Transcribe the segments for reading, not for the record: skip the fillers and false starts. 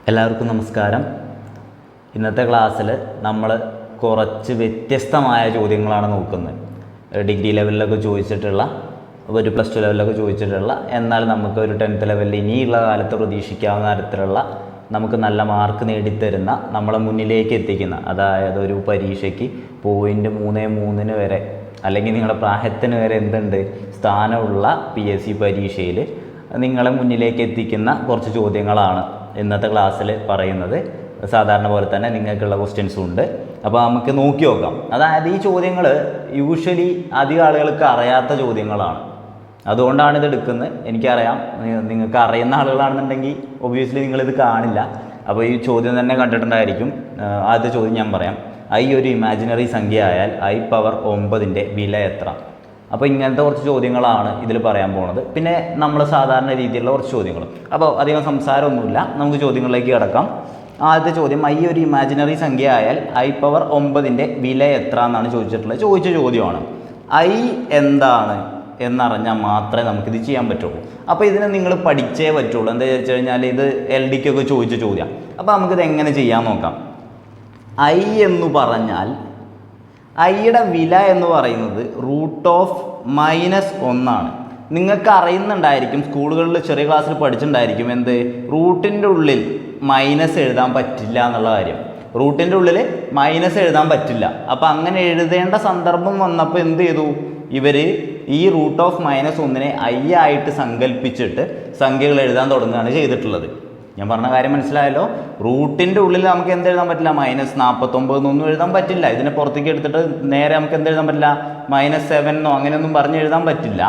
എല്ലാവർക്കും നമസ്കാരം. ഇന്നത്തെ ക്ലാസ്സിൽ നമ്മൾ കുറച്ച് വ്യത്യസ്തമായ ചോദ്യങ്ങളാണ് നോക്കുന്നത്. ഡിഗ്രി ലെവലിലൊക്കെ ചോദിച്ചിട്ടുള്ള, ഒരു പ്ലസ് ടു ലെവലിലൊക്കെ ചോദിച്ചിട്ടുള്ള, എന്നാൽ നമുക്ക് ഒരു 10th ലെവലിൽ ഇനിയുള്ള കാലത്ത് പ്രതീക്ഷിക്കാവുന്ന തരത്തിലുള്ള നമുക്ക് നല്ല മാർക്ക് നേടിത്തരുന്ന, നമ്മളെ മുന്നിലേക്ക് എത്തിക്കുന്ന, അതായത് ഒരു പരീക്ഷയ്ക്ക് 0.33 വരെ അല്ലെങ്കിൽ നിങ്ങളുടെ പ്രായത്തിന് വരെ എന്തുണ്ട് സ്ഥാനമുള്ള PSC പരീക്ഷയിൽ നിങ്ങളെ മുന്നിലേക്ക് എത്തിക്കുന്ന കുറച്ച് ചോദ്യങ്ങളാണ് ഇന്നത്തെ ക്ലാസ്സിൽ പറയുന്നത്. സാധാരണ പോലെ തന്നെ നിങ്ങൾക്കുള്ള ക്വസ്റ്റ്യൻസും ഉണ്ട്. അപ്പോൾ നമുക്ക് നോക്കി നോക്കാം. അതായത് ഈ ചോദ്യങ്ങൾ യൂഷ്വലി അധികം ആളുകൾക്ക് അറിയാത്ത ചോദ്യങ്ങളാണ്, അതുകൊണ്ടാണ് ഇത് എടുക്കുന്നത്. എനിക്കറിയാം, നിങ്ങൾക്ക് അറിയുന്ന ആളുകളാണെന്നുണ്ടെങ്കിൽ ഒബ്വിയസ്ലി നിങ്ങളിത് കാണില്ല. അപ്പോൾ ഈ ചോദ്യം തന്നെ കണ്ടിട്ടുണ്ടായിരിക്കും. ആദ്യത്തെ ചോദ്യം ഞാൻ പറയാം. I ഒരു ഇമാജിനറി സംഖ്യ ആയാൽ I⁻9 വില എത്ര? അപ്പോൾ ഇങ്ങനത്തെ കുറച്ച് ചോദ്യങ്ങളാണ് ഇതിൽ പറയാൻ പോകുന്നത്. പിന്നെ നമ്മൾ സാധാരണ രീതിയിലുള്ള കുറച്ച് ചോദ്യങ്ങളും. അപ്പോൾ അധികം സംസാരമൊന്നുമില്ല, നമുക്ക് ചോദ്യങ്ങളിലേക്ക് കിടക്കാം. ആദ്യത്തെ ചോദ്യം, I ഒരു ഇമാജിനറി സംഖ്യ ആയാൽ I⁻9 വില എത്ര എന്നാണ് ചോദിച്ചിട്ടുള്ളത്. ചോദിച്ച ചോദ്യമാണ്. I എന്താണ് എന്നറിഞ്ഞാൽ മാത്രമേ നമുക്കിത് ചെയ്യാൻ പറ്റുള്ളൂ. അപ്പോൾ ഇതിനെ നിങ്ങൾ പഠിച്ചേ പറ്റുള്ളൂ. എന്താ വെച്ച് കഴിഞ്ഞാൽ ഇത് LDക്കൊക്കെ ചോദിച്ച ചോദ്യം. അപ്പോൾ നമുക്കിത് എങ്ങനെ ചെയ്യാൻ നോക്കാം. I എന്ന് പറഞ്ഞാൽ ഐയുടെ വില എന്ന് പറയുന്നത് √−1 ആണ്. നിങ്ങൾക്ക് അറിയുന്നുണ്ടായിരിക്കും, സ്കൂളുകളിൽ ചെറിയ ക്ലാസ്സിൽ പഠിച്ചിട്ടുണ്ടായിരിക്കും, എന്ത് റൂട്ടിൻ്റെ ഉള്ളിൽ മൈനസ് എഴുതാൻ പറ്റില്ല എന്നുള്ള കാര്യം. റൂട്ടിൻ്റെ ഉള്ളിൽ മൈനസ് എഴുതാൻ പറ്റില്ല. അപ്പോൾ അങ്ങനെ എഴുതേണ്ട സന്ദർഭം വന്നപ്പോൾ എന്ത് ചെയ്തു ഇവർ? ഈ √−1 I ആയിട്ട് സങ്കല്പിച്ചിട്ട് സംഖ്യകൾ എഴുതാൻ തുടങ്ങുകയാണ് ചെയ്തിട്ടുള്ളത്. ഞാൻ പറഞ്ഞ കാര്യം മനസ്സിലായല്ലോ. റൂട്ടിൻ്റെ ഉള്ളിൽ നമുക്ക് എന്ത് എഴുതാൻ പറ്റില്ല? -49 എന്നൊന്നും എഴുതാൻ പറ്റില്ല. ഇതിനെ പുറത്തേക്ക് എടുത്തിട്ട് നേരെ നമുക്ക് എന്ത് എഴുതാൻ പറ്റില്ല? -7 എന്നോ അങ്ങനെയൊന്നും പറഞ്ഞ് എഴുതാൻ പറ്റില്ല.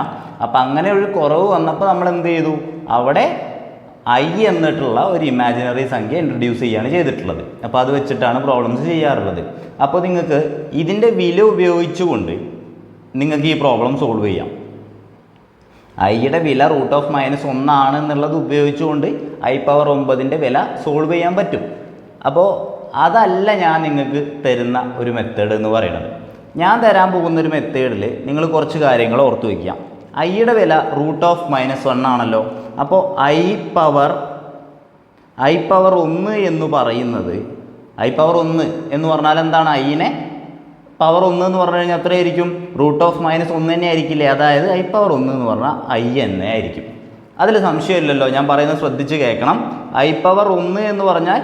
അപ്പം അങ്ങനെ ഒരു കുറവ് വന്നപ്പോൾ നമ്മൾ എന്ത് ചെയ്തു? അവിടെ I എന്നിട്ടുള്ള ഒരു ഇമാജിനറി സംഖ്യ ഇൻട്രൊഡ്യൂസ് ചെയ്യുകയാണ് ചെയ്തിട്ടുള്ളത്. അപ്പോൾ അത് വെച്ചിട്ടാണ് പ്രോബ്ലംസ് ചെയ്യാറുള്ളത്. അപ്പോൾ നിങ്ങൾക്ക് ഇതിൻ്റെ വില ഉപയോഗിച്ചുകൊണ്ട് നിങ്ങൾക്ക് ഈ പ്രോബ്ലം സോൾവ് ചെയ്യാം. ഐയുടെ വില √−1 ആണ് എന്നുള്ളത് ഉപയോഗിച്ചുകൊണ്ട് I⁻9 വില സോൾവ് ചെയ്യാൻ പറ്റും. അപ്പോൾ അതല്ല ഞാൻ നിങ്ങൾക്ക് തരുന്ന ഒരു മെത്തേഡ് എന്ന് പറയുന്നത്. ഞാൻ തരാൻ പോകുന്നൊരു മെത്തേഡിൽ നിങ്ങൾ കുറച്ച് കാര്യങ്ങൾ ഓർത്ത് വയ്ക്കുക. ഐയുടെ വില √−1 ആണല്ലോ. അപ്പോൾ I⁻1 എന്ന് പറയുന്നത്, I⁻1 എന്ന് പറഞ്ഞാൽ എന്താണ്? ഐനെ പവർ 1 എന്ന് പറഞ്ഞു കഴിഞ്ഞാൽ എത്രയായിരിക്കും? √−1 തന്നെ ആയിരിക്കില്ലേ? അതായത് I⁻1 എന്ന് പറഞ്ഞാൽ I തന്നെ ആയിരിക്കും. അതിൽ സംശയമില്ലല്ലോ. ഞാൻ പറയുന്നത് ശ്രദ്ധിച്ച് കേൾക്കണം. I⁻1 എന്ന് പറഞ്ഞാൽ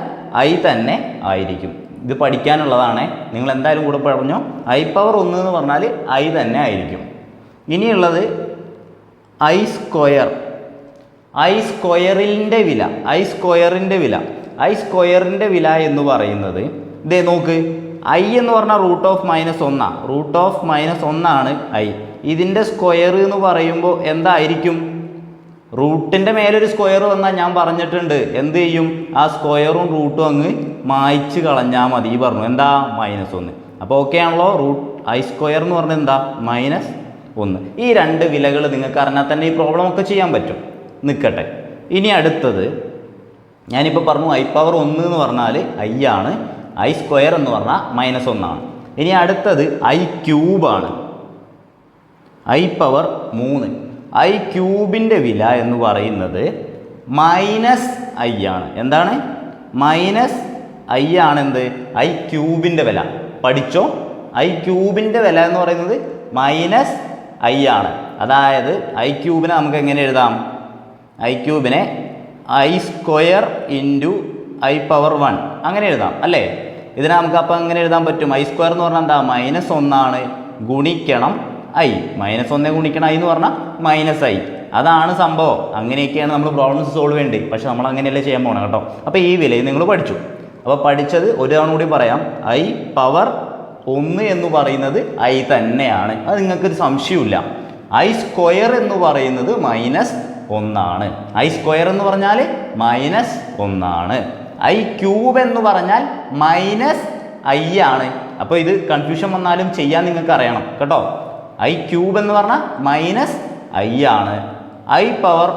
I തന്നെ ആയിരിക്കും. ഇത് പഠിക്കാനുള്ളതാണ്, നിങ്ങൾ എന്തായാലും കൂടെ പറഞ്ഞോ. I⁻1 എന്ന് പറഞ്ഞാൽ I തന്നെ ആയിരിക്കും. ഇനിയുള്ളത് I². I²ൻ്റെ വില, I² വില എന്ന് പറയുന്നത് ഇതേ നോക്ക്. I എന്ന് പറഞ്ഞാൽ √−1 ആണ് I. ഇതിൻ്റെ സ്ക്വയർ എന്ന് പറയുമ്പോൾ എന്തായിരിക്കും? റൂട്ടിൻ്റെ മേലൊരു സ്ക്വയർ വന്നാൽ ഞാൻ പറഞ്ഞിട്ടുണ്ട് എന്ത് ചെയ്യും? ആ സ്ക്വയറും റൂട്ടും അങ്ങ് മായ്ച്ച് കളഞ്ഞാൽ മതി. ഈ പറഞ്ഞു എന്താ? -1. അപ്പോൾ ഓക്കെ ആണല്ലോ. I² എന്ന് പറഞ്ഞാൽ എന്താ? -1. ഈ രണ്ട് വിലകൾ നിങ്ങൾക്ക് അറിഞ്ഞാൽ തന്നെ ഈ പ്രോബ്ലം ഒക്കെ ചെയ്യാൻ പറ്റും. നിൽക്കട്ടെ. ഇനി അടുത്തത് ഞാനിപ്പോൾ പറഞ്ഞു I⁻1 എന്ന് പറഞ്ഞാൽ I ആണ്, I² എന്ന് പറഞ്ഞാൽ -1 ആണ്. ഇനി അടുത്തത് I³ ആണ്, I⁻3. I³ വില എന്ന് പറയുന്നത് -I ആണ്. എന്താണ്? -I ആണ്. എന്ത്? I³ വില പഠിച്ചോ. I³ വില എന്ന് പറയുന്നത് -I ആണ്. അതായത് I³ നമുക്ക് എങ്ങനെ എഴുതാം? I³ I² × I⁻1 അങ്ങനെ എഴുതാം അല്ലേ? ഇതിനെ നമുക്ക് അപ്പോൾ എങ്ങനെ എഴുതാൻ പറ്റും? I² എന്ന് പറഞ്ഞാൽ എന്താ? -1 ആണ് ഗുണിക്കണം I. -1 ഗുണിക്കണം I എന്ന് പറഞ്ഞാൽ -I. അതാണ് സംഭവം. അങ്ങനെയൊക്കെയാണ് നമ്മൾ പ്രോബ്ലംസ് സോൾവ് ചെയ്യേണ്ടത്. പക്ഷെ നമ്മൾ അങ്ങനെയല്ലേ ചെയ്യാൻ പോകണം കേട്ടോ. അപ്പോൾ ഈ വിലയും നിങ്ങൾ പഠിച്ചു. അപ്പോൾ പഠിച്ചത് ഒരു തവണ കൂടി പറയാം. I⁻1 എന്ന് പറയുന്നത് I തന്നെയാണ്. അത് നിങ്ങൾക്കൊരു സംശയമില്ല. I² എന്ന് പറയുന്നത് -1 ആണ്. I² എന്ന് പറഞ്ഞാൽ -1 ആണ്. I³ എന്ന് പറഞ്ഞാൽ -I ആണ്. അപ്പോൾ ഇത് കൺഫ്യൂഷൻ വന്നാലും ചെയ്യാൻ നിങ്ങൾക്ക് അറിയണം കേട്ടോ. I³ എന്ന് പറഞ്ഞാൽ -I ആണ്. I⁻4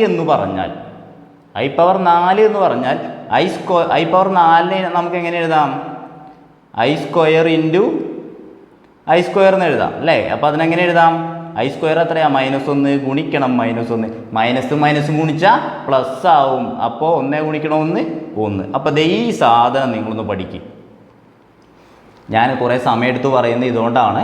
എന്ന് പറഞ്ഞാൽ I⁻4 നമുക്ക് എങ്ങനെ എഴുതാം? I² × I² എന്ന് എഴുതാം അല്ലേ? അപ്പോൾ അതിനെങ്ങനെ എഴുതാം? ഐ സ്ക്വയർ എത്രയാണ്? -1 ഗുണിക്കണം -1. മൈനസും ഗുണിച്ചാൽ പ്ലസ് ആവും. അപ്പോൾ 1 ഗുണിക്കണം 1. അപ്പോൾ ദേ ഈ സാധനം നിങ്ങളൊന്ന് പഠിക്കും. ഞാൻ കുറേ സമയം എടുത്ത് പറയുന്നത് ഇതുകൊണ്ടാണ്.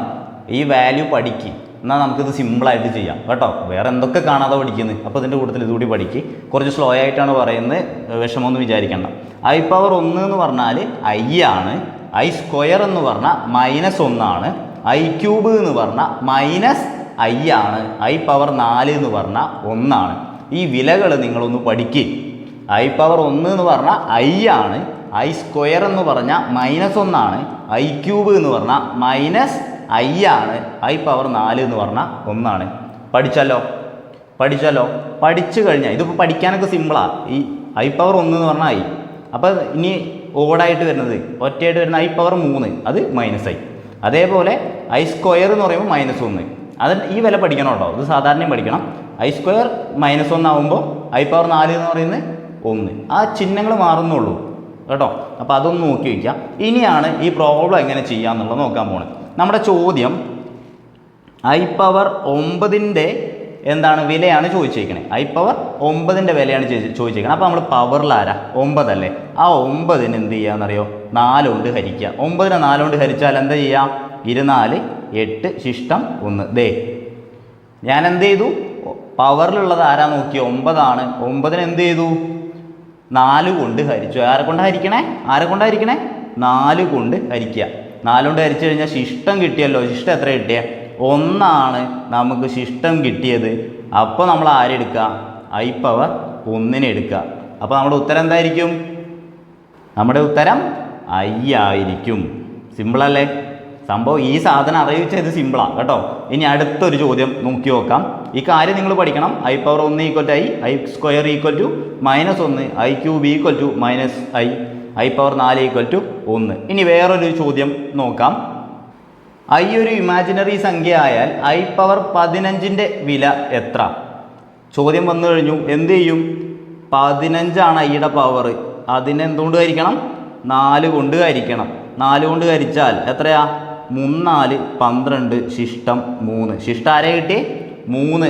ഈ വാല്യൂ പഠിക്കും, എന്നാൽ നമുക്കിത് സിമ്പിളായിട്ട് ചെയ്യാം കേട്ടോ. വേറെ എന്തൊക്കെ കാണാതെ പഠിക്കുന്നത്. അപ്പോൾ ഇതിൻ്റെ കൂട്ടത്തിൽ ഇതുകൂടി പഠിക്കും. കുറച്ച് സ്ലോ ആയിട്ടാണ് പറയുന്നത്, വിഷമമൊന്നും വിചാരിക്കണ്ട. ഐ പവർ 1 എന്ന് പറഞ്ഞാൽ ഐ ആണ്. ഐ സ്ക്വയർ എന്ന് പറഞ്ഞാൽ -1 ആണ്. ഐ ക്യൂബ് എന്ന് പറഞ്ഞാൽ -i ആണ്. ഐ പവർ 4 എന്ന് പറഞ്ഞാൽ 1 ആണ്. ഈ വിലകൾ നിങ്ങളൊന്ന് പഠിക്കുക. ഐ പവർ 1 എന്ന് പറഞ്ഞാൽ ഐ ആണ്. ഐ സ്ക്വയർ എന്ന് പറഞ്ഞാൽ -1 ആണ്. ഐ ക്യൂബ് എന്ന് പറഞ്ഞാൽ -i ആണ്. ഐ പവർ 4 എന്ന് പറഞ്ഞാൽ 1 ആണ്. പഠിച്ചല്ലോ. പഠിച്ചു കഴിഞ്ഞാൽ ഇതിപ്പോൾ പഠിക്കാനൊക്കെ സിമ്പിളാണ്. ഈ ഐ പവർ 1 എന്ന് പറഞ്ഞാൽ ഐ. അപ്പോൾ ഇനി ഓടായിട്ട് വരുന്നത്, ഒറ്റയായിട്ട് വരുന്ന ഐ പവർ 3, അത് -i. അതേപോലെ ഐ സ്ക്വയർ എന്ന് പറയുമ്പോൾ -1. അത് ഈ വില പഠിക്കണം കേട്ടോ. ഇത് സാധാരണയും പഠിക്കണം. ഐ സ്ക്വയർ -1 ആകുമ്പോൾ ഐ പവർ 4 എന്ന് പറയുന്നത് 1. ആ ചിഹ്നങ്ങൾ മാറുന്നുള്ളൂ കേട്ടോ. അപ്പോൾ അതൊന്ന് നോക്കി വയ്ക്കാം. ഇനിയാണ് ഈ പ്രോബ്ലം എങ്ങനെ ചെയ്യാമെന്നുള്ളത് നോക്കാൻ പോകുന്നത്. നമ്മുടെ ചോദ്യം ഐ പവർ 9ൻ്റെ എന്താണ് വിലയാണ് ചോദിച്ചേക്കണേ. ഐ പവർ 9ൻ്റെ വിലയാണ് ചോദിച്ചേക്കണേ. അപ്പോൾ നമ്മൾ പവറിൽ ആരാ? 9 അല്ലേ. ആ 9ന് എന്ത് ചെയ്യാമെന്നറിയോ? 4 കൊണ്ട് ഹരിക്കുക. 9നെ 4 കൊണ്ട് ഹരിച്ചാൽ എന്താ ചെയ്യാം? 24, 8 ശിഷ്ടം 1. ദേ ഞാൻ എന്ത് ചെയ്തു? പവറിലുള്ളത് ആരാ നോക്കിയോ? 9 ആണ്. 9ന് എന്ത് ചെയ്തു? 4 കൊണ്ട് ഹരിച്ചു. ആരെ കൊണ്ട് ഹരിക്കണേ? 4 കൊണ്ട് ഹരിക്കുക. 4 കൊണ്ട് ഹരിച്ചു കഴിഞ്ഞാൽ ശിഷ്ടം കിട്ടിയല്ലോ. ശിഷ്ടം എത്ര കിട്ടിയ? 1 ആണ് നമുക്ക് ശിഷ്ടം കിട്ടിയത്. അപ്പോൾ നമ്മൾ ആരെടുക്കുക? ഐ പവർ 1നെ എടുക്കുക. അപ്പോൾ നമ്മുടെ ഉത്തരം എന്തായിരിക്കും? നമ്മുടെ ഉത്തരം ഐ ആയിരിക്കും. സിമ്പിളല്ലേ സംഭവം? ഈ സാധനം അറിയിച്ചാൽ ഇത് സിമ്പിളാണ് കേട്ടോ. ഇനി അടുത്തൊരു ചോദ്യം നോക്കി നോക്കാം. ഈ കാര്യം നിങ്ങൾ പഠിക്കണം. I power 1 = i, I square = -1, I cube -i, I power 4 = 1. ഇനി വേറൊരു ചോദ്യം നോക്കാം. ഐ ഒരു ഇമാജിനറി സംഖ്യ ആയാൽ ഐ പവർ 15ൻ്റെ വില എത്ര? ചോദ്യം വന്നു കഴിഞ്ഞു. എന്ത് ചെയ്യും? 15 ഐയുടെ പവർ. അതിനെന്തുകൊണ്ട് ഹരിക്കണം? 4 കൊണ്ട് ഹരിക്കണം. 4 കൊണ്ട് ഹരിച്ചാൽ എത്രയാ? 3 4 12 ശിഷ്ടം 3. ശിഷ്ടം ആരെ കിട്ടി? 3.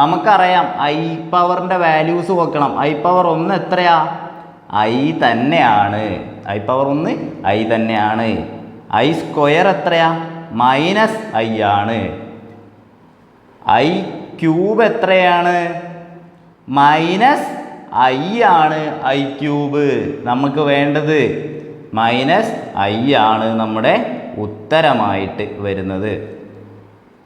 നമുക്കറിയാം ഐ പവറിൻ്റെ വാല്യൂസ് വെക്കണം. ഐ പവർ 1 എത്രയാ? ഐ തന്നെയാണ്. ഐ പവർ 1 ഐ തന്നെയാണ്. ഐ സ്ക്വയർ എത്രയാ? -i ആണ്. ഐ ക്യൂബ് എത്രയാണ്? -i ആണ്. ഐ ക്യൂബ് നമുക്ക് വേണ്ടത് -i ആണ് നമ്മുടെ ഉത്തരമായിട്ട് വരുന്നത്.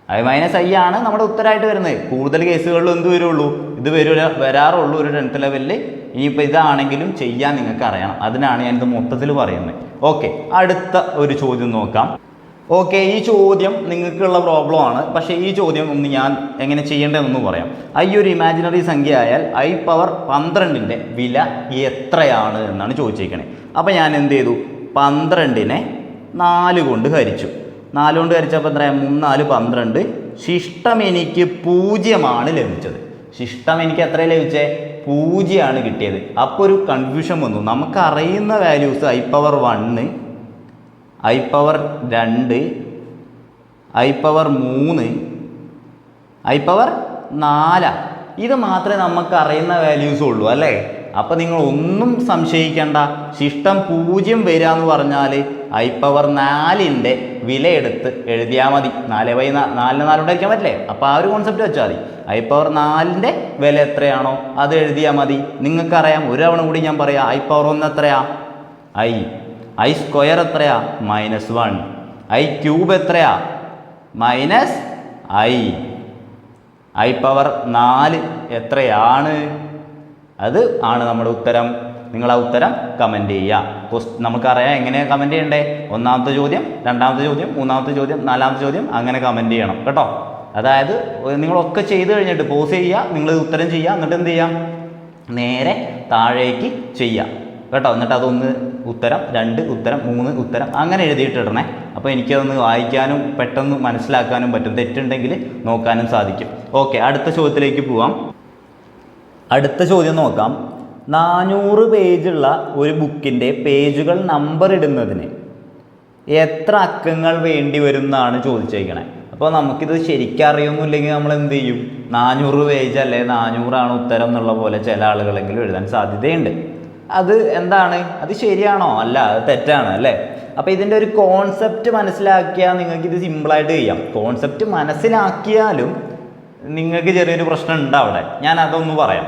-i ആണ് നമ്മുടെ ഉത്തരമായിട്ട് വരുന്നത്. കൂടുതൽ കേസുകളിൽ എന്ത് വരുള്ളൂ? ഇത് വരാറുള്ളൂ ഒരു 10th ലെവലിൽ. ഇനിയിപ്പോൾ ഇതാണെങ്കിലും ചെയ്യാൻ നിങ്ങൾക്ക് അറിയണം. അതിനാണ് ഞാനിത് മൊത്തത്തിൽ പറയുന്നത്. ഓക്കെ, അടുത്ത ഒരു ചോദ്യം നോക്കാം. ഓക്കെ, ഈ ചോദ്യം നിങ്ങൾക്കുള്ള പ്രോബ്ലമാണ്. പക്ഷേ ഈ ചോദ്യം ഒന്ന് ഞാൻ എങ്ങനെ ചെയ്യേണ്ടതെന്ന് പറയാം. ഐ ഒരു ഇമാജിനറി സംഖ്യ ആയാൽ ഐ പവർ 12ൻ്റെ വില എത്രയാണ് എന്നാണ് ചോദിച്ചേക്കണേ. അപ്പോൾ ഞാൻ എന്ത് ചെയ്തു? 12നെ 4 കൊണ്ട് ഹരിച്ചു. 4 കൊണ്ട് ഹരിച്ചപ്പോൾ എത്രയാണ്? 3 4 12. ശിഷ്ടം എനിക്ക് 0 ലഭിച്ചത്. ശിഷ്ടം എനിക്ക് എത്ര ലഭിച്ചേ? 0 കിട്ടിയത്. അപ്പോൾ ഒരു കൺഫ്യൂഷൻ വന്നു. നമുക്കറിയുന്ന values i power 1, i power 2, i power 3, i power 4. ഇത് മാത്രമേ നമുക്ക് അറിയുന്ന വാല്യൂസ് ഉള്ളൂ അല്ലേ? അപ്പോൾ നിങ്ങൾ ഒന്നും സംശയിക്കേണ്ട. ശിഷ്ടം 0 വരിക എന്ന് പറഞ്ഞാൽ ഐ പവർ 4ൻ്റെ വില എടുത്ത് എഴുതിയാൽ മതി. 4/4 4 അടിക്കാൻ പറ്റില്ലേ? അപ്പോൾ ആ ഒരു കോൺസെപ്റ്റ് വെച്ചാൽ മതി. ഐ പവർ 4ൻ്റെ വില എത്രയാണോ അത് എഴുതിയാൽ മതി. നിങ്ങൾക്കറിയാം. ഒരു തവണ കൂടി ഞാൻ പറയാം. ഐ പവർ 1 എത്രയാ? ഐ. ഐ സ്ക്വയർ എത്രയാ? -1. ഐ ക്യൂബ് എത്രയാ? -i. ഐ പവർ 4 എത്രയാണ്? അത് ആണ് നമ്മുടെ ഉത്തരം. നിങ്ങൾ ആ ഉത്തരം കമൻറ്റ് ചെയ്യുക. നമുക്കറിയാം എങ്ങനെയാണ് കമൻറ്റ് ചെയ്യണ്ടേ. ഒന്നാമത്തെ ചോദ്യം, രണ്ടാമത്തെ ചോദ്യം, മൂന്നാമത്തെ ചോദ്യം, നാലാമത്തെ ചോദ്യം, അങ്ങനെ കമൻറ്റ് ചെയ്യണം കേട്ടോ. അതായത് നിങ്ങളൊക്കെ ചെയ്ത് കഴിഞ്ഞിട്ട് പോസ് ചെയ്യുക, നിങ്ങൾ ഉത്തരം ചെയ്യുക, എന്നിട്ട് എന്ത് ചെയ്യാം? നേരെ താഴേക്ക് ചെയ്യുക കേട്ടോ. എന്നിട്ട് അതൊന്ന് ഉത്തരം 2 ഉത്തരം 3 ഉത്തരം അങ്ങനെ എഴുതിയിട്ടിടണേ. അപ്പോൾ എനിക്കതൊന്ന് വായിക്കാനും പെട്ടെന്ന് മനസ്സിലാക്കാനും പറ്റും. തെറ്റുണ്ടെങ്കിൽ നോക്കാനും സാധിക്കും. ഓക്കെ, അടുത്ത ചോദ്യത്തിലേക്ക് പോവാം. അടുത്ത ചോദ്യം നോക്കാം. 400 പേജുള്ള ഒരു ബുക്കിൻ്റെ പേജുകൾ നമ്പർ ഇടുന്നതിന് എത്ര അക്കങ്ങൾ വേണ്ടി വരും എന്നാണ് ചോദിച്ചേക്കണേ. അപ്പോൾ നമുക്കിത് ശരിക്കും അറിയൊന്നുമില്ലെങ്കിൽ നമ്മൾ എന്ത് ചെയ്യും, 400 പേജ് അല്ലെ 400 ഉത്തരം എന്നുള്ള പോലെ ചില ആളുകളെങ്കിലും എഴുതാൻ സാധ്യതയുണ്ട്. അത് എന്താണ്, അത് ശരിയാണോ? അല്ല, അത് തെറ്റാണ് അല്ലേ. അപ്പോൾ ഇതിൻ്റെ ഒരു കോൺസെപ്റ്റ് മനസ്സിലാക്കിയാൽ നിങ്ങൾക്ക് ഇത് സിമ്പിളായിട്ട് ചെയ്യാം. കോൺസെപ്റ്റ് മനസ്സിലാക്കിയാലും നിങ്ങൾക്ക് ചെറിയൊരു പ്രശ്നം ഉണ്ട് അവിടെ. ഞാൻ അതൊന്ന് പറയാം.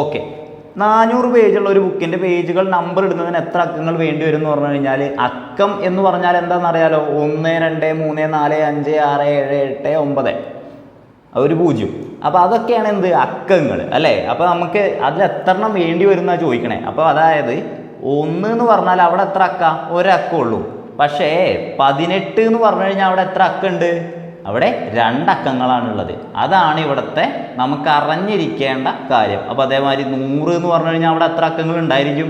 ഓക്കെ, 400 പേജുള്ള ഒരു ബുക്കിൻ്റെ പേജുകൾ നമ്പർ ഇടുന്നതിന് എത്ര അക്കങ്ങൾ വേണ്ടി വരും എന്ന് പറഞ്ഞു കഴിഞ്ഞാൽ, അക്കം എന്ന് പറഞ്ഞാൽ എന്താണെന്നറിയാലോ, 1 2 3 4 5 6 7 8 9 ഒരു 0. അപ്പോൾ അതൊക്കെയാണ് എന്ത്, അക്കങ്ങൾ അല്ലേ. അപ്പോൾ നമുക്ക് അതിൽ എത്ര എണ്ണം വേണ്ടി വരുന്ന ചോദിക്കണേ. അപ്പോൾ അതായത് 1 എന്ന് പറഞ്ഞാൽ അവിടെ എത്ര അക്ക, ഒരക്കമുള്ളൂ. പക്ഷേ 18 എന്ന് പറഞ്ഞു കഴിഞ്ഞാൽ അവിടെ എത്ര അക്കുണ്ട്, അവിടെ 2 അക്കങ്ങളാണുള്ളത്. അതാണ് ഇവിടുത്തെ നമുക്ക് അറിഞ്ഞിരിക്കേണ്ട കാര്യം. അപ്പോൾ അതേമാതിരി 100 എന്ന് പറഞ്ഞു കഴിഞ്ഞാൽ അവിടെ എത്ര അക്കങ്ങൾ ഉണ്ടായിരിക്കും,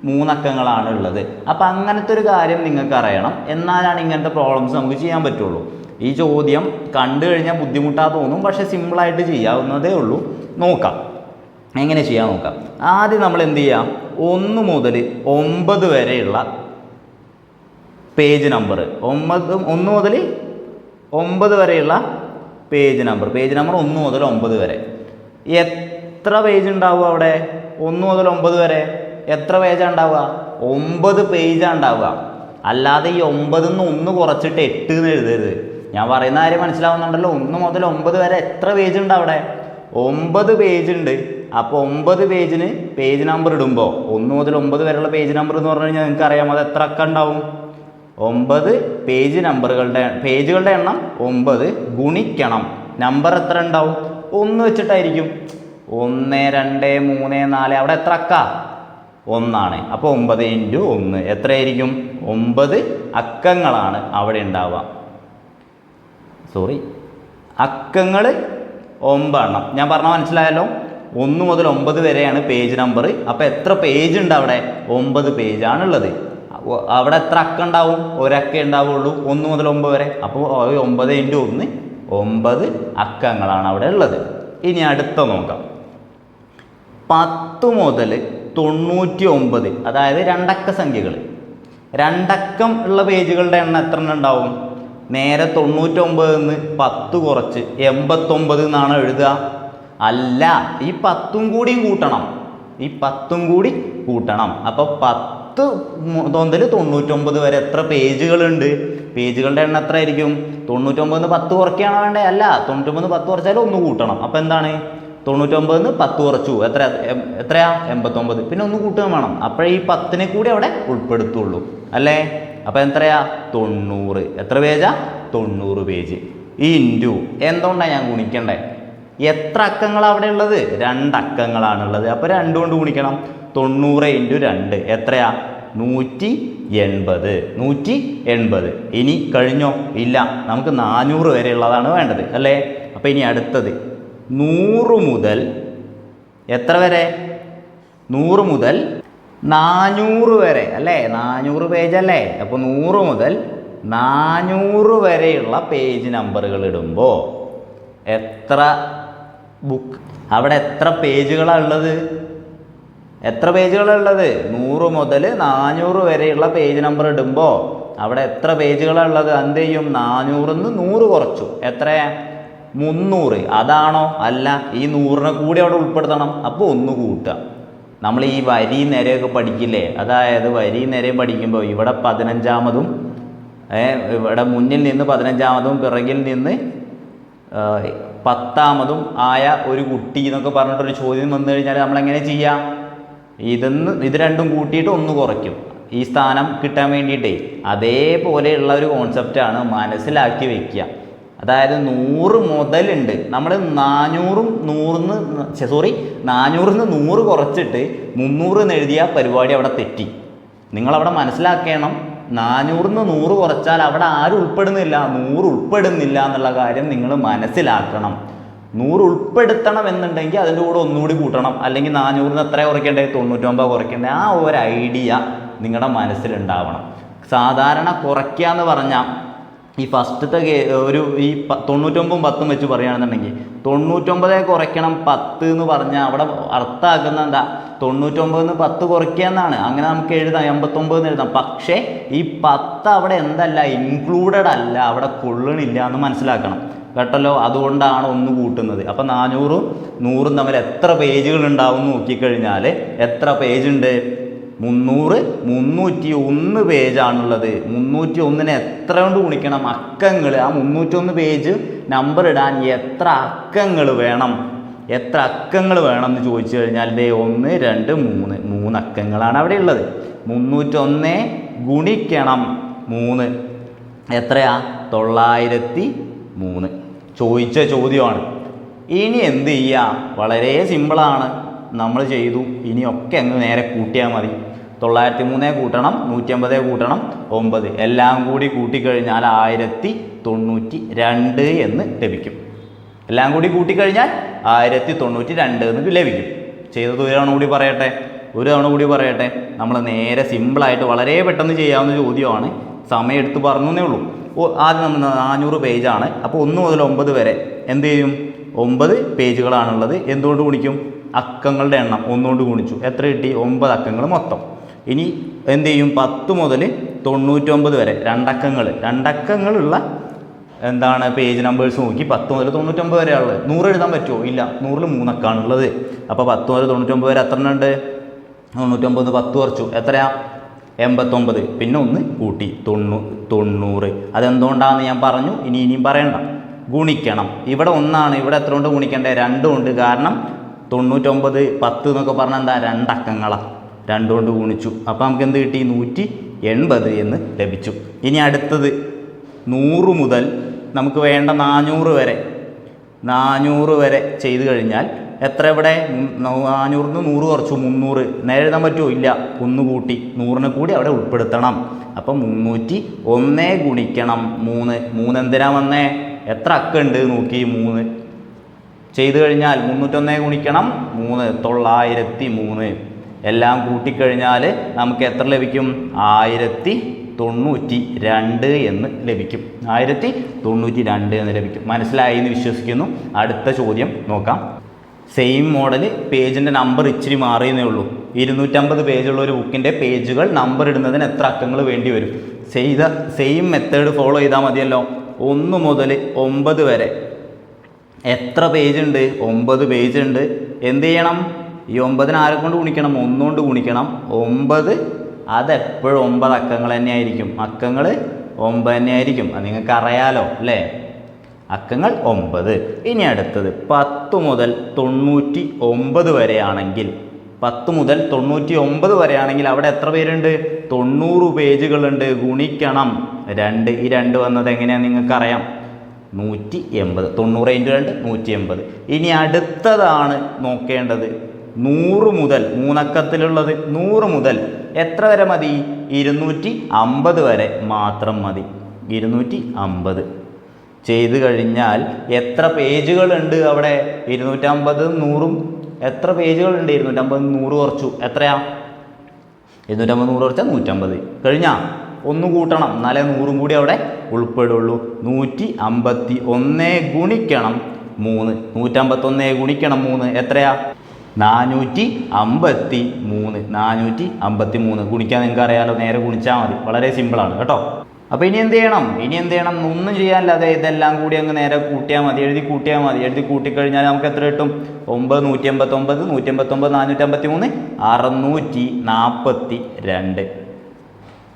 3 അക്കങ്ങളാണ് ഉള്ളത്. അപ്പം അങ്ങനത്തെ ഒരു കാര്യം നിങ്ങൾക്ക് അറിയണം. എന്നാലാണ് ഇങ്ങനത്തെ പ്രോബ്ലംസ് നമുക്ക് ചെയ്യാൻ പറ്റുള്ളൂ. ഈ ചോദ്യം കണ്ടു കഴിഞ്ഞാൽ ബുദ്ധിമുട്ടാ തോന്നും, പക്ഷേ സിമ്പിളായിട്ട് ചെയ്യാവുന്നതേ ഉള്ളൂ. നോക്കാം എങ്ങനെ ചെയ്യാൻ നോക്കാം. ആദ്യം നമ്മൾ എന്ത് ചെയ്യാം, 1 മുതൽ 9 വരെയുള്ള പേജ് നമ്പർ, 1 മുതൽ 9 വരെയുള്ള പേജ് നമ്പർ 1 മുതൽ 9 വരെ എത്ര പേജ് ഉണ്ടാവുക അവിടെ, 1 മുതൽ 9 വരെ എത്ര പേജാണ് ഉണ്ടാവുക, 9 പേജാണ് ഉണ്ടാവുക. അല്ലാതെ ഈ 9 നിന്ന് 1 കുറച്ചിട്ട് 8 എന്ന് എഴുതരുത്. ഞാൻ പറയുന്ന കാര്യം മനസ്സിലാവുന്നുണ്ടല്ലോ. 1 മുതൽ 9 വരെ എത്ര പേജ് ഉണ്ട് അവിടെ, 9 പേജ് ഉണ്ട്. അപ്പോൾ 9 പേജിന് പേജ് നമ്പർ ഇടുമ്പോൾ 1 മുതൽ 9 വരെയുള്ള പേജ് നമ്പർ എന്ന് പറഞ്ഞു കഴിഞ്ഞാൽ നിങ്ങൾക്ക് അറിയാം അത് എത്ര അക്ക ഉണ്ടാവും. 9 പേജ് പേജുകളുടെ എണ്ണം 9 ഗുണിക്കണം നമ്പർ എത്ര ഉണ്ടാവും, 1 വെച്ചിട്ടായിരിക്കും. 1 2 3 4 അവിടെ എത്ര അക്ക, 1 ആണ്. അപ്പോൾ 9 × 1 എത്രയായിരിക്കും, 9 അക്കങ്ങളാണ് അവിടെ ഉണ്ടാവുക. അക്കങ്ങൾ 9 എണ്ണം. ഞാൻ പറഞ്ഞാൽ മനസ്സിലായല്ലോ. 1 മുതൽ 9 വരെയാണ് പേജ് നമ്പർ. അപ്പോൾ എത്ര പേജ് ഉണ്ട് അവിടെ, 9 പേജാണുള്ളത്. അവിടെ എത്ര അക്ക ഉണ്ടാവും, ഒരക്ക ഉണ്ടാവുള്ളൂ 1 മുതൽ 9 വരെ. അപ്പോൾ 9 × 1 9 അക്കങ്ങളാണ് അവിടെ ഉള്ളത്. ഇനി അടുത്ത നോക്കാം. 10 മുതൽ 99, അതായത് 2 അക്ക സംഖ്യകൾ, 2 അക്കം ഉള്ള പേജുകളുടെ എണ്ണം എത്ര എണ്ണം ഉണ്ടാവും. നേരെ 99 നിന്ന് 10 കുറച്ച് 89 എന്നാണ് എഴുതുക. അല്ല, ഈ 10 കൂടിയും കൂട്ടണം, ഈ 10 കൂടി കൂട്ടണം. അപ്പോൾ 10 മുതൽ 99 വരെ എത്ര പേജുകളുണ്ട്, പേജുകളുടെ എണ്ണം എത്ര ആയിരിക്കും. 99 10 കുറയ്ക്കുകയാണോ വേണ്ടേ, അല്ല, 99 10 കുറച്ചാൽ 1 കൂട്ടണം. അപ്പോൾ എന്താണ്, 99 10 കുറച്ചു എത്രയാ 89, പിന്നെ 1 കൂട്ടുകയും വേണം. അപ്പോഴേ ഈ 10നെ കൂടി അവിടെ ഉൾപ്പെടുത്തുള്ളൂ അല്ലേ. അപ്പോൾ എത്രയാ 90. എത്ര പേജാ, 90 പേജ്. ഇൻറ്റു എന്തുകൊണ്ടാണ് ഞാൻ ഗുണിക്കണ്ടേ, എത്ര അക്കങ്ങളാണ് അവിടെ ഉള്ളത്, 2 അക്കങ്ങളാണുള്ളത്. അപ്പോൾ 2 കൊണ്ട് ഗുണിക്കണം. 90 × 2 എത്രയാ, 180. 180. ഇനി കഴിഞ്ഞോ, ഇല്ല, നമുക്ക് 400 വരെ ഉള്ളതാണ് വേണ്ടത് അല്ലേ. അപ്പോൾ ഇനി അടുത്തത് 100 മുതൽ എത്ര വരെ, 100 മുതൽ 400 വരെ അല്ലേ. 400 പേജ് അല്ലേ. അപ്പോൾ 100 മുതൽ 400 വരെയുള്ള പേജ് നമ്പറുകൾ ഇടുമ്പോൾ എത്ര ബുക്ക്, അവിടെ എത്ര പേജുകളാണ് ഉള്ളത്, എത്ര പേജുകളാണ് ഉള്ളത്. 100 മുതൽ 400 വരെയുള്ള പേജ് നമ്പർ ഇടുമ്പോൾ അവിടെ എത്ര പേജുകളാണ് ഉള്ളത്. എന്ത് ചെയ്യും, 400 നിന്ന് 100 കുറച്ചു, എത്ര 300. അതാണോ, അല്ല, ഈ 100നെ കൂടി അവിടെ ഉൾപ്പെടുത്തണം. അപ്പോൾ 1 കൂട്ടുക. നമ്മൾ ഈ വരി നിരയൊക്കെ പഠിക്കില്ലേ, അതായത് വരി നിരയും പഠിക്കുമ്പോൾ ഇവിടെ 15-മതും ഇവിടെ മുന്നിൽ നിന്ന് 15-മതും പിറകിൽ നിന്ന് 10-മതും ആയ ഒരു കുട്ടി എന്നൊക്കെ പറഞ്ഞിട്ടൊരു ചോദ്യം വന്നു കഴിഞ്ഞാൽ നമ്മളെങ്ങനെ ചെയ്യാം, ഇത് രണ്ടും കൂട്ടിയിട്ട് 1 കുറയ്ക്കും ഈ സ്ഥാനം കിട്ടാൻ വേണ്ടിയിട്ടേ. അതേപോലെയുള്ള ഒരു കോൺസെപ്റ്റാണ് മനസ്സിലാക്കി വയ്ക്കുക. അതായത് 100 മുതലുണ്ട്, നമ്മൾ 400 നിന്ന് 100 കുറച്ചിട്ട് 300 എന്ന് എഴുതിയ പരിപാടി അവിടെ തെറ്റി. നിങ്ങളവിടെ മനസ്സിലാക്കണം, 400 നിന്ന് 100 കുറച്ചാൽ അവിടെ ആരും ഉൾപ്പെടുന്നില്ല, 100 ഉൾപ്പെടുന്നില്ല എന്നുള്ള കാര്യം നിങ്ങൾ മനസ്സിലാക്കണം. 100 ഉൾപ്പെടുത്തണം എന്നുണ്ടെങ്കിൽ അതിൻ്റെ കൂടെ ഒന്നുകൂടി കൂട്ടണം. അല്ലെങ്കിൽ 400 നിന്ന് എത്ര കുറയ്ക്കേണ്ടത്, 99 കുറയ്ക്കേണ്ടത്. ആ ഒരു ഐഡിയ നിങ്ങളുടെ മനസ്സിലുണ്ടാവണം. സാധാരണ കുറയ്ക്കുക എന്ന് പറഞ്ഞാൽ ഈ ഫസ്റ്റത്തെ ഈ 99 10 വെച്ച് പറയുകയാണെന്നുണ്ടെങ്കിൽ 99 കുറയ്ക്കണം 10 എന്ന് പറഞ്ഞാൽ അവിടെ അർത്ഥമാക്കുന്ന എന്താ 99 10 കുറയ്ക്കുക എന്നാണ്. അങ്ങനെ നമുക്ക് എഴുതാം 89 എന്ന് എഴുതാം. പക്ഷേ ഈ 10 അവിടെ എന്തല്ല, ഇൻക്ലൂഡഡ് അല്ല, അവിടെ കൊള്ളണില്ല എന്ന് മനസ്സിലാക്കണം കേട്ടല്ലോ. അതുകൊണ്ടാണ് 1 കൂട്ടുന്നത്. അപ്പം 400 100 തമ്മിൽ എത്ര പേജുകൾ ഉണ്ടാവും നോക്കിക്കഴിഞ്ഞാൽ എത്ര പേജ് ഉണ്ട്? 301 പേജാണുള്ളത്. 301 എത്ര കൊണ്ട് ഗുണിക്കണം? അക്കങ്ങൾ. ആ 301 പേജ് നമ്പർ ഇടാൻ എത്ര അക്കങ്ങൾ വേണം? എത്ര അക്കങ്ങൾ വേണം എന്ന് ചോദിച്ചു കഴിഞ്ഞാൽ 1 2 3 അക്കങ്ങളാണ് അവിടെ ഉള്ളത്. 301 ഗുണിക്കണം 3 എത്രയാ? 903. ചോദിച്ച ചോദ്യമാണ്. ഇനി എന്ത് ചെയ്യുക? വളരെ സിമ്പിളാണ്, നമ്മൾ ചെയ്തു. ഇനിയൊക്കെ അങ്ങ് നേരെ കൂട്ടിയാൽ മതി. 903 കൂട്ടണം 150 കൂട്ടണം 9 എല്ലാം കൂടി കൂട്ടിക്കഴിഞ്ഞാൽ 1092 എന്ന് ലഭിക്കും. എല്ലാം കൂടി കൂട്ടിക്കഴിഞ്ഞാൽ 1092 എന്ന് ലഭിക്കും. ചെയ്തത് ഒരു തവണ കൂടി പറയട്ടെ. നമ്മൾ നേരെ സിമ്പിളായിട്ട് വളരെ പെട്ടെന്ന് ചെയ്യാവുന്ന ചോദ്യമാണ്. സമയം എടുത്ത് പറഞ്ഞേ ഉള്ളൂ. ആദ്യം നമ്മൾ 400 പേജാണ്. അപ്പോൾ 1 മുതൽ 9 വരെ എന്ത് ചെയ്യും? 9 പേജുകളാണുള്ളത്. എന്തുകൊണ്ട് ഗുണിക്കും? അക്കങ്ങളുടെ എണ്ണം 1 കൊണ്ട് ഗുണിച്ചു. എത്ര കിട്ടി? 9 അക്കങ്ങൾ മൊത്തം. ഇനി എന്ത് ചെയ്യും? 10 മുതൽ 99 വരെ രണ്ടക്കങ്ങളുള്ള എന്താണ് പേജ് നമ്പേഴ്സ് നോക്കി 10 മുതൽ 99 വരെ ഉള്ളത്. 100 എഴുതാൻ പറ്റുമോ? ഇല്ല, 100ൽ 3 അക്കമാണുള്ളത്. അപ്പോൾ 10 മുതൽ 99 വരെ എത്ര ഉണ്ട്? 99 10 കുറച്ചു എത്രയാ? 89. പിന്നെ 1 കൂട്ടി 90. അതെന്തുകൊണ്ടാണെന്ന് ഞാൻ പറഞ്ഞു. ഇനിയും പറയണ്ട. ഗുണിക്കണം. ഇവിടെ 1 ഇവിടെ എത്ര കൊണ്ട് ഗുണിക്കണ്ടേ? 2 കൊണ്ട്. കാരണം 99 10 എന്നൊക്കെ പറഞ്ഞാൽ എന്താ? 2 അക്കങ്ങളാണ്. 2 കൊണ്ട് ഗുണിച്ചു. അപ്പോൾ നമുക്ക് എന്ത് കിട്ടി? 180 എന്ന് ലഭിച്ചു. ഇനി അടുത്തത് 100 മുതൽ നമുക്ക് വേണ്ട 400 വരെ ചെയ്ത് കഴിഞ്ഞാൽ എത്ര? ഇവിടെ 400 100 കുറച്ചു 300. നേരെ എഴുതാൻ പറ്റുമോ? ഇല്ല, 1 കൂട്ടി 100നെ കൂടി അവിടെ ഉൾപ്പെടുത്തണം. അപ്പം 301 ഗുണിക്കണം 3 എന്തിനാ വന്നേ? എത്ര അക്ക ഉണ്ട് നോക്കി? 3 ചെയ്ത് കഴിഞ്ഞാൽ 301 ഗുണിക്കണം 3 903. എല്ലാം കൂട്ടിക്കഴിഞ്ഞാൽ നമുക്ക് എത്ര ലഭിക്കും? 1092 എന്ന് ലഭിക്കും. 1092 എന്ന് ലഭിക്കും. മനസ്സിലായി എന്ന് വിശ്വസിക്കുന്നു. അടുത്ത ചോദ്യം നോക്കാം. സെയിം മോഡൽ, പേജിൻ്റെ നമ്പർ ഇച്ചിരി മാറിയെന്നേ ഉള്ളൂ. 250 പേജുള്ള ഒരു ബുക്കിൻ്റെ പേജുകൾ നമ്പർ ഇടുന്നതിന് എത്ര അക്കങ്ങൾ വേണ്ടി വരും? സെയിം മെത്തേഡ് ഫോളോ ചെയ്താൽ മതിയല്ലോ. 1 മുതൽ 9 വരെ എത്ര പേജ് ഉണ്ട്? 9 പേജ് ഉണ്ട്. എന്ത് ചെയ്യണം? ഈ 9നെ ആരെ കൊണ്ട് ഗുണിക്കണം? 1 കൊണ്ട് ഗുണിക്കണം. 9 അതെപ്പോഴും 9 അക്കങ്ങൾ തന്നെയായിരിക്കും. അക്കങ്ങൾ 9 തന്നെയായിരിക്കും. അത് നിങ്ങൾക്ക് അറിയാലോ അല്ലേ? അക്കങ്ങൾ 9. ഇനി അടുത്തത് 10 മുതൽ 99 വരെയാണെങ്കിൽ 10 മുതൽ 99 വരെയാണെങ്കിൽ അവിടെ എത്ര പേരുണ്ട്? 90 പേജുകളുണ്ട്. ഗുണിക്കണം 2. ഈ 2 വന്നത് എങ്ങനെയാണെന്ന് നിങ്ങൾക്കറിയാം. 180. 90 × 2 180. ഇനി അടുത്തതാണ് നോക്കേണ്ടത്. 100 മുതൽ 3 അക്കത്തിലുള്ളത് 100 മുതൽ എത്ര വരെ മതി? 250 വരെ മാത്രം മതി. 250 ചെയ്ത് കഴിഞ്ഞാൽ എത്ര പേജുകളുണ്ട് അവിടെ? 250 100 എത്ര പേജുകളുണ്ട്? 250 100 കുറച്ചു എത്രയാ? 250 100 കുറച്ചാൽ 150 കഴിഞ്ഞാൽ 1 കൂട്ടണം, എന്നാലേ 100 കൂടി അവിടെ ഉൾപ്പെടുള്ളൂ. 151 ഗുണിക്കണം 3. 151 ഗുണിക്കണം 3 എത്രയാ? 453. ഗുണിക്കാൻ നിങ്ങൾക്ക് അറിയാലോ, നേരെ ഗുണിച്ചാൽ മതി. വളരെ സിമ്പിളാണ് കേട്ടോ. അപ്പോൾ ഇനി എന്ത് ചെയ്യണം? ഒന്നും ചെയ്യാനില്ലാതെ ഇതെല്ലാം കൂടി അങ്ങ് നേരെ കൂട്ടിയാൽ മതി. എഴുതി കൂട്ടിക്കഴിഞ്ഞാൽ നമുക്ക് എത്ര കിട്ടും? 9 189 453 642.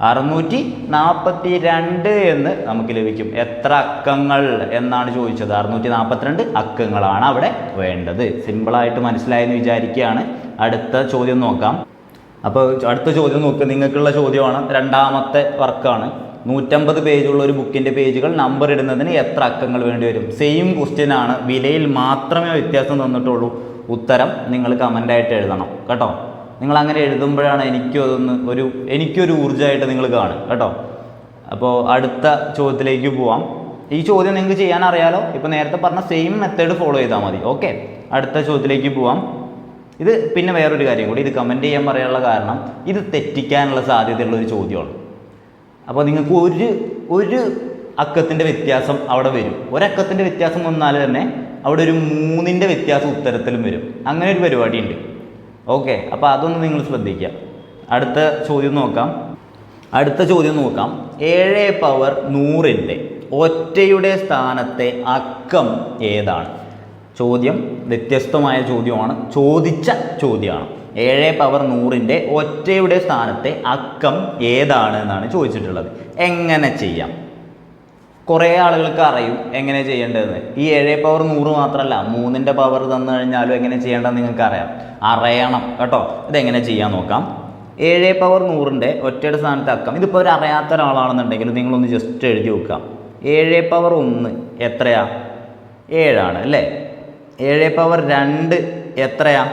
642 എന്ന് നമുക്ക് ലഭിക്കും. എത്ര അക്കങ്ങൾ എന്നാണ് ചോദിച്ചത്? 642 അക്കങ്ങളാണ് അവിടെ വേണ്ടത്. സിമ്പിളായിട്ട് മനസ്സിലായെന്ന് വിചാരിക്കുകയാണ്. അടുത്ത ചോദ്യം നോക്കാം. അപ്പോൾ അടുത്ത ചോദ്യം നോക്കുക, നിങ്ങൾക്കുള്ള ചോദ്യമാണ്. രണ്ടാമത്തെ വർക്കാണ്. 150 പേജുള്ള ഒരു ബുക്കിൻ്റെ പേജുകൾ നമ്പർ ഇടുന്നതിന് എത്ര അക്കങ്ങൾ വേണ്ടി വരും? സെയിം ക്വസ്റ്റ്യൻ ആണ്, വിലയിൽ മാത്രമേ വ്യത്യാസം തന്നിട്ടുള്ളൂ. ഉത്തരം നിങ്ങൾ കമൻ്റായിട്ട് എഴുതണം കേട്ടോ. നിങ്ങൾ അങ്ങനെ എഴുതുമ്പോഴാണ് എനിക്കൊരു ഊർജ്ജമായിട്ട് നിങ്ങൾ കാണും കേട്ടോ. അപ്പോൾ അടുത്ത ചോദ്യത്തിലേക്ക് പോവാം. ഈ ചോദ്യം നിങ്ങൾക്ക് ചെയ്യാൻ അറിയാലോ. ഇപ്പോൾ നേരത്തെ പറഞ്ഞ സെയിം മെത്തേഡ് ഫോളോ ചെയ്താൽ മതി. ഓക്കെ, അടുത്ത ചോദ്യത്തിലേക്ക് പോവാം. ഇത് പിന്നെ വേറൊരു കാര്യം കൂടി, ഇത് കമൻറ്റ് ചെയ്യാൻ പറയാനുള്ള കാരണം ഇത് തെറ്റിക്കാനുള്ള സാധ്യതയുള്ളൊരു ചോദ്യമാണ്. അപ്പോൾ നിങ്ങൾക്ക് ഒരു അക്കത്തിൻ്റെ വ്യത്യാസം അവിടെ വരും. ഒരക്കത്തിൻ്റെ വ്യത്യാസം വന്നാൽ തന്നെ അവിടെ ഒരു 3ൻ്റെ വ്യത്യാസം ഉത്തരത്തിലും വരും. അങ്ങനെ ഒരു പരിപാടി ഉണ്ട്. ഓക്കെ, അപ്പോൾ അതൊന്ന് നിങ്ങൾ ശ്രദ്ധിക്കുക. അടുത്ത ചോദ്യം നോക്കാം. 7 പവർ 100ൻ്റെ ഒറ്റയുടെ സ്ഥാനത്തെ അക്കം ഏതാണ്? ചോദ്യം വ്യത്യസ്തമായ ചോദ്യമാണ്, ചോദിച്ച ചോദ്യമാണ്. 7 പവർ 100ൻ്റെ ഒറ്റയുടെ സ്ഥാനത്തെ അക്കം ഏതാണ് എന്നാണ് ചോദിച്ചിട്ടുള്ളത്. എങ്ങനെ ചെയ്യാം? കുറേ ആളുകൾക്ക് അറിയും എങ്ങനെ ചെയ്യേണ്ടതെന്ന്. ഈ 7 പവർ 100 മാത്രമല്ല, 3ൻ്റെ പവർ തന്നു കഴിഞ്ഞാലും എങ്ങനെ ചെയ്യേണ്ടതെന്ന് നിങ്ങൾക്ക് അറിയണം കേട്ടോ. ഇതെങ്ങനെ ചെയ്യാൻ നോക്കാം. 7 പവർ 100ൻ്റെ ഒറ്റയുടെ സ്ഥാനത്തെ അക്കം, ഇതിപ്പോൾ ഒരു അറിയാത്ത ഒരാളാണെന്നുണ്ടെങ്കിൽ നിങ്ങളൊന്ന് ജസ്റ്റ് എഴുതി വെക്കാം. 7 പവർ 1 എത്രയാ? 7 അല്ലേ. 7 പവർ 2 എത്രയാ?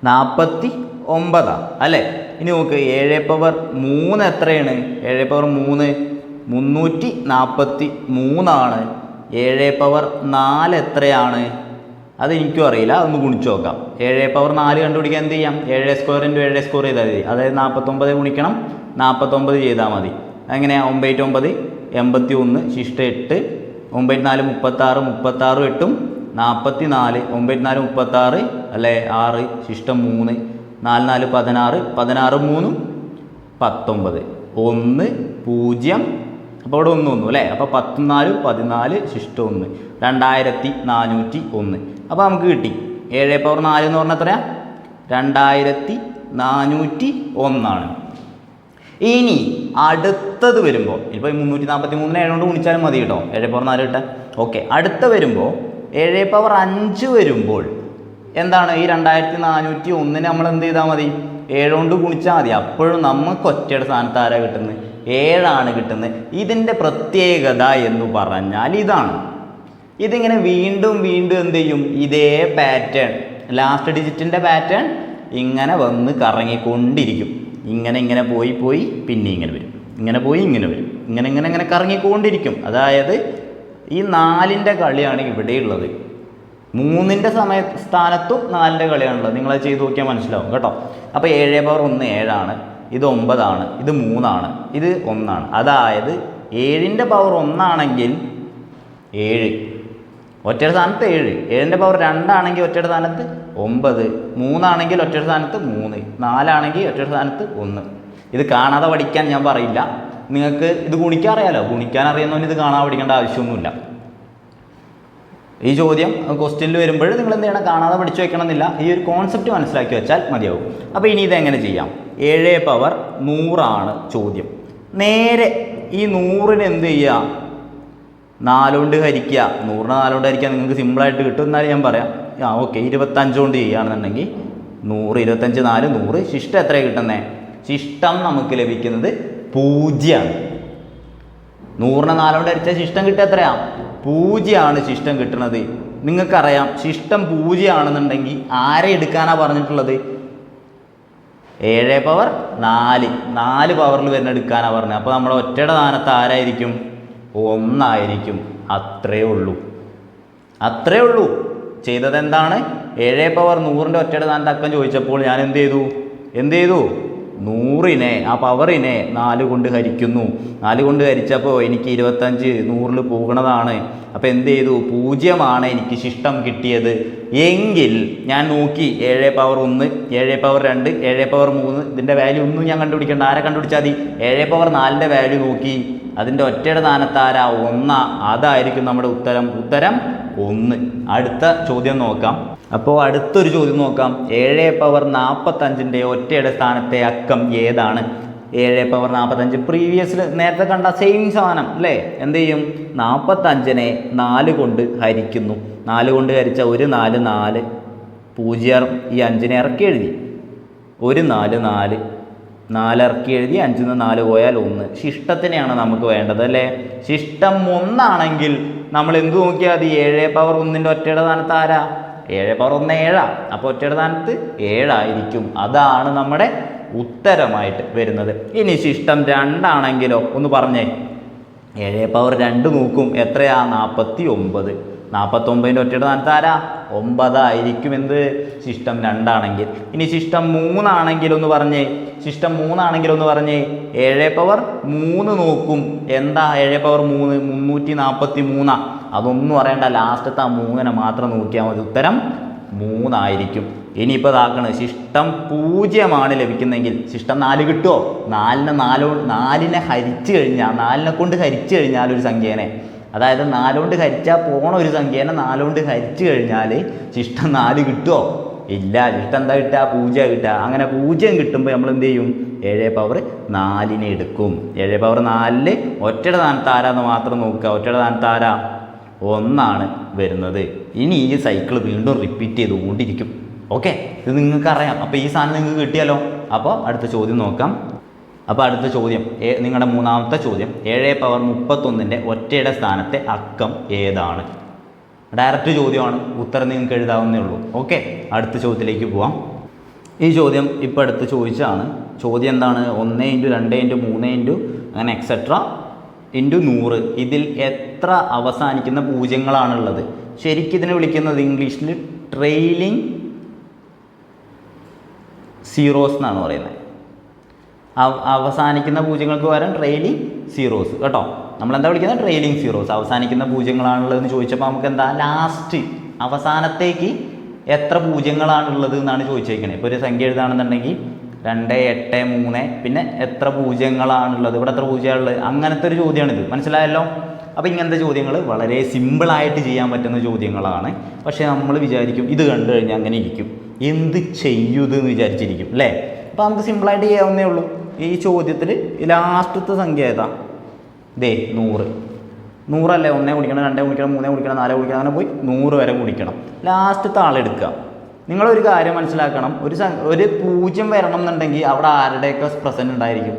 49 അല്ലേ. ഇനി നോക്ക്, 7 പവർ 3 എത്രയാണ്? 7 പവർ 3 343. 7 പവർ 4 എത്രയാണ്? അത് എനിക്കും അറിയില്ല, അതൊന്ന് ഗുണിച്ച് നോക്കാം. 7 പവർ 4 കണ്ടുപിടിക്കാൻ എന്ത് ചെയ്യാം? 7 സ്ക്വയർ ഇൻറ്റു 7 സ്ക്വയർ ചെയ്താൽ മതി. അതായത് 49 ഗുണിക്കണം 49 ചെയ്താൽ മതി. എങ്ങനെയാണ്? 9 9 81 ശിഷ്ട 8. 9 4 36 36 8 44. 9 4 36 അല്ലേ, 6 ശിഷ്ടം 3. 4 4 16 16 3 19 1 0. അപ്പോൾ ഇവിടെ 1 1 അല്ലേ. അപ്പോൾ 14 14 ശിഷ്ടം 1 2401. അപ്പോൾ നമുക്ക് കിട്ടി 7 പവർ 4 എന്ന് പറഞ്ഞാൽ എത്രയാ? 2401. ഇനി അടുത്തത് വരുമ്പോൾ, ഇപ്പോൾ 343 7 കൊണ്ട് ഗുണിച്ചാലും മതി കേട്ടോ, 7 പവർ 4 കിട്ടാൻ. ഓക്കെ, അടുത്ത വരുമ്പോൾ 7 പവർ 5 വരുമ്പോൾ എന്താണ്? ഈ 2401 നമ്മൾ എന്ത് ചെയ്താൽ മതി? 7 കൊണ്ട് ഗുണിച്ചാൽ മതി. അപ്പോഴും നമുക്ക് ഒറ്റയുടെ സ്ഥാനത്ത് ആരാ കിട്ടുന്നത്? 7 കിട്ടുന്നത്. ഇതിൻ്റെ പ്രത്യേകത എന്ന് പറഞ്ഞാൽ ഇതാണ്. ഇതിങ്ങനെ വീണ്ടും വീണ്ടും എന്ത് ചെയ്യും? ഇതേ പാറ്റേൺ, ലാസ്റ്റ് ഡിജിറ്റിൻ്റെ പാറ്റേൺ ഇങ്ങനെ വന്ന് കറങ്ങിക്കൊണ്ടിരിക്കും. ഇങ്ങനെ പോയി പിന്നെ ഇങ്ങനെ വരും, ഇങ്ങനെ പോയി ഇങ്ങനെ വരും, ഇങ്ങനെ കറങ്ങിക്കൊണ്ടിരിക്കും. അതായത് ഈ 4ൻ്റെ കളിയാണ് ഇവിടെയുള്ളത്. 3ൻ്റെ സ്ഥാനത്തും 4ൻ്റെ കളിയാണുള്ളത്. നിങ്ങളത് ചെയ്ത് നോക്കിയാൽ മനസ്സിലാവും കേട്ടോ. അപ്പോൾ 7 പവർ 1 7, ഇത് 9, ഇത് 3, ഇത് 1. അതായത് 7ൻ്റെ പവർ 1 7, ഒറ്റയുടെ സ്ഥാനത്ത് 7. 7ൻ്റെ പവർ 2 ഒറ്റയുടെ സ്ഥാനത്ത് 9, 3 ഒറ്റയുടെ സ്ഥാനത്ത് 3, 4 ഒറ്റയുടെ സ്ഥാനത്ത് 1. ഇത് കാണാതെ പഠിക്കാൻ ഞാൻ പറയില്ല. നിങ്ങൾക്ക് ഇത് ഗുണിക്കാൻ അറിയാലോ, ഗുണിക്കാൻ അറിയുന്നവന് ഇത് കാണാതെ പഠിക്കേണ്ട ആവശ്യമൊന്നുമില്ല. ഈ ചോദ്യം ക്വസ്റ്റ്യനിൽ വരുമ്പോൾ നിങ്ങൾ എന്ത് ചെയ്യണം? കാണാതെ പഠിച്ചു വെക്കണമെന്നില്ല. ഈ ഒരു കോൺസെപ്റ്റ് മനസ്സിലാക്കി വെച്ചാൽ മതിയാവും. അപ്പോൾ ഇനി ഇതെങ്ങനെ ചെയ്യാം? 7 പവർ 100 ചോദ്യം. നേരെ ഈ 100ന് എന്ത് ചെയ്യുക? 4 കൊണ്ട് ഹരിക്കുക. 100നെ 4 കൊണ്ട് ഹരിക്കുക നിങ്ങൾക്ക് സിമ്പിളായിട്ട് കിട്ടും. എന്നാലും ഞാൻ പറയാം. ഓക്കെ, 25 കൊണ്ട് ചെയ്യുകയാണെന്നുണ്ടെങ്കിൽ 100 25 4 100. ശിഷ്ടം എത്രയാണ് കിട്ടുന്നത്? ശിഷ്ടം നമുക്ക് ലഭിക്കുന്നത് 0. 100നെ 4 കൊണ്ട് ഹരിച്ചാൽ ശിഷ്ടം കിട്ടുക എത്രയാണ്? 0 ശിഷ്ടം കിട്ടുന്നത്. നിങ്ങൾക്കറിയാം, ശിഷ്ടം 0 ആരെ എടുക്കാനാണ് പറഞ്ഞിട്ടുള്ളത്? 7 പവർ 4 പവറിൽ വരുന്ന എടുക്കാനാണ് പറഞ്ഞത്. അപ്പോൾ നമ്മുടെ ഒറ്റയുടെ സ്ഥാനത്ത് ആരായിരിക്കും? 1 അത്രേ ഉള്ളൂ. ചെയ്തത് എന്താണ്? 7 പവർ 100ൻ്റെ ഒറ്റയുടെ സ്ഥാനത്ത് അക്കം ചോദിച്ചപ്പോൾ ഞാൻ എന്ത് ചെയ്തു? 100നെ, ആ പവറിനെ 4 കൊണ്ട് ഹരിക്കുന്നു. 4 കൊണ്ട് ഹരിച്ചപ്പോൾ എനിക്ക് 25 100ൽ പോകുന്നതാണ്. അപ്പോൾ എന്ത് ചെയ്തു? 0 എനിക്ക് ശിഷ്ടം കിട്ടിയത് എങ്കിൽ ഞാൻ നോക്കി 7 പവർ 1 7 പവർ 2 7 പവർ 3 ഇതിൻ്റെ വാല്യൂ ഒന്നും ഞാൻ കണ്ടുപിടിക്കേണ്ട. ആരെ കണ്ടുപിടിച്ചാൽ മതി? 7 പവർ 4ൻ്റെ വാല്യൂ നോക്കി അതിൻ്റെ ഒറ്റയുടെ സ്ഥാനത്ത് ആരാ? 1. അതായിരിക്കും നമ്മുടെ ഉത്തരം 1. അടുത്ത ചോദ്യം നോക്കാം. അപ്പോൾ അടുത്തൊരു ചോദ്യം നോക്കാം. 7 പവർ 45ൻ്റെ ഒറ്റയുടെ സ്ഥാനത്തെ അക്കം ഏതാണ്? 7 പവർ 45 പ്രീവിയസിൽ നേരത്തെ കണ്ട സെയിം സാധനം അല്ലേ. എന്ത് ചെയ്യും? 45നെ 4 കൊണ്ട് ഹരിക്കുന്നു. 4 കൊണ്ട് ഹരിച്ച 1 4 4 0. ഈ 5നെ ഇറക്കി എഴുതി 1 4 4 4 ഇറക്കി എഴുതി. 5ന്ന് 4 പോയാൽ 1. ശിഷ്ടത്തിനെയാണ് നമുക്ക് വേണ്ടത് അല്ലേ. ശിഷ്ടം 1 നമ്മൾ എന്ത് നോക്കിയാൽ മതി? 7 പവർ 1ൻ്റെ ഒറ്റയുടെ സ്ഥാനത്ത് ആരാ? 7 പവർ 1 7. അപ്പോൾ ഒറ്റയുടെ സ്ഥാനത്ത് 7 അതാണ് നമ്മുടെ ഉത്തരമായിട്ട് വരുന്നത്. ഇനി ശിഷ്ടം 2 ഒന്ന് പറഞ്ഞേ. 7 പവർ 2 നോക്കും എത്രയാ? 49. 49ൻ്റെ ഒറ്റയുടെ സ്ഥാനത്ത് ആരാ 9 ആയിരിക്കും. എന്ത് ശിഷ്ടം 2 ആണെങ്കിൽ. ഇനി ശിഷ്ടം 3 ആണെങ്കിൽ ഒന്ന് പറഞ്ഞേ, ശിഷ്ടം 3 ആണെങ്കിൽ ഒന്ന് പറഞ്ഞേ, 7/3 നോക്കും. എന്താ 7/3? 343. അതൊന്നും അറിയണ്ട, ലാസ്റ്റത്തെ ആ 3 മാത്രം നോക്കിയാൽ മതി, ഉത്തരം 3 ആയിരിക്കും. ഇനിയിപ്പോൾ ഇതാക്കണത് ശിഷ്ടം 0 ലഭിക്കുന്നെങ്കിൽ ശിഷ്ടം 4 കിട്ടുമോ? 4നെ ഹരിച്ചു കഴിഞ്ഞാൽ, 4നെ കൊണ്ട് ഹരിച്ചു കഴിഞ്ഞാൽ ഒരു സംഖ്യേനെ, അതായത് 4 കൊണ്ട് ഹരിച്ചാൽ പോണ ഒരു സംഖ്യേനെ 4 കൊണ്ട് ഹരിച്ചു കഴിഞ്ഞാൽ ശിഷ്ടം 4 കിട്ടുമോ? ഇല്ല. ശിഷ്ടം എന്താ കിട്ടുക? 0 കിട്ടുക. അങ്ങനെ 0 കിട്ടുമ്പോൾ നമ്മൾ എന്ത് ചെയ്യും? 7/4 എടുക്കും. 7/4 ഒറ്റയുടെ സ്ഥാനത്ത് ആരാന്ന് മാത്രം നോക്കുക. ഒറ്റയുടെ സ്ഥാനത്ത് ആരാ? 1 വരുന്നത്. ഇനി ഈ സൈക്കിൾ വീണ്ടും റിപ്പീറ്റ് ചെയ്തുകൊണ്ടിരിക്കും. ഓക്കെ, ഇത് നിങ്ങൾക്കറിയാം. അപ്പോൾ ഈ സാധനം നിങ്ങൾക്ക് കിട്ടിയാലോ. അപ്പോൾ അടുത്ത ചോദ്യം നോക്കാം. അപ്പോൾ അടുത്ത ചോദ്യം, നിങ്ങളുടെ 3ാമത്തെ ചോദ്യം, 7/31 ഒറ്റയുടെ സ്ഥാനത്തെ അക്കം ഏതാണ്? ഡയറക്റ്റ് ചോദ്യമാണ്, ഉത്തരം നിങ്ങൾക്ക് എഴുതാവുന്നേ ഉള്ളൂ. ഓക്കെ, അടുത്ത ചോദ്യത്തിലേക്ക് പോവാം. ഈ ചോദ്യം ഇപ്പോൾ അടുത്ത് ചോദിച്ചതാണ്. ചോദ്യം എന്താണ്? 1 × 2 × 3 അങ്ങനെ എക്സെട്ര × 100. ഇതിൽ എത്ര അവസാനിക്കുന്ന പൂജ്യങ്ങളാണുള്ളത്? ശരിക്കും ഇതിനെ വിളിക്കുന്നത് ഇംഗ്ലീഷിൽ ട്രെയിലിംഗ് സീറോസ് എന്നാണ് പറയുന്നത്. അവസാനിക്കുന്ന പൂജ്യങ്ങൾക്ക് പകരം ട്രെയിലിംഗ് സീറോസ് കേട്ടോ. നമ്മളെന്താ വിളിക്കുന്നത്? Trailing zeros. അവസാനിക്കുന്ന പൂജ്യങ്ങളാണുള്ളതെന്ന് ചോദിച്ചപ്പോൾ നമുക്ക് എന്താ, ലാസ്റ്റ് അവസാനത്തേക്ക് എത്ര പൂജ്യങ്ങളാണുള്ളത് എന്നാണ് ചോദിച്ചേക്കുന്നത്. ഇപ്പോൾ ഒരു സംഖ്യ എഴുതാണെന്നുണ്ടെങ്കിൽ 2, 8, 3, പിന്നെ എത്ര പൂജ്യങ്ങളാണുള്ളത്, ഇവിടെ എത്ര പൂജ്യമാണുള്ളത്, അങ്ങനത്തെ ഒരു ചോദ്യമാണിത്. മനസ്സിലായല്ലോ. അപ്പോൾ ഇങ്ങനത്തെ ചോദ്യങ്ങൾ വളരെ സിമ്പിളായിട്ട് ചെയ്യാൻ പറ്റുന്ന ചോദ്യങ്ങളാണ്. പക്ഷേ നമ്മൾ വിചാരിക്കും ഇത് കണ്ടു കഴിഞ്ഞാൽ അങ്ങനെ ഇരിക്കും, എന്ത് ചെയ്യൂതെന്ന് വിചാരിച്ചിരിക്കും അല്ലേ. അപ്പോൾ നമുക്ക് സിമ്പിളായിട്ട് ചെയ്യാവുന്നേ ഉള്ളൂ. ഈ ചോദ്യത്തിൽ ലാസ്റ്റത്തെ സംഖ്യ ഏതാ? 100. 100 അല്ലേ? 1 കുടിക്കണം, 2 കുടിക്കണം, 3 കുടിക്കണം, 4 കുടിക്കണം, അങ്ങനെ പോയി 100 വരെ കുടിക്കണം. ലാസ്റ്റത്തെ ആളെടുക്കുക. നിങ്ങളൊരു കാര്യം മനസ്സിലാക്കണം, ഒരു 0 വരണം എന്നുണ്ടെങ്കിൽ അവിടെ ആരുടെയൊക്കെ പ്രസൻറ്റ് ഉണ്ടായിരിക്കും?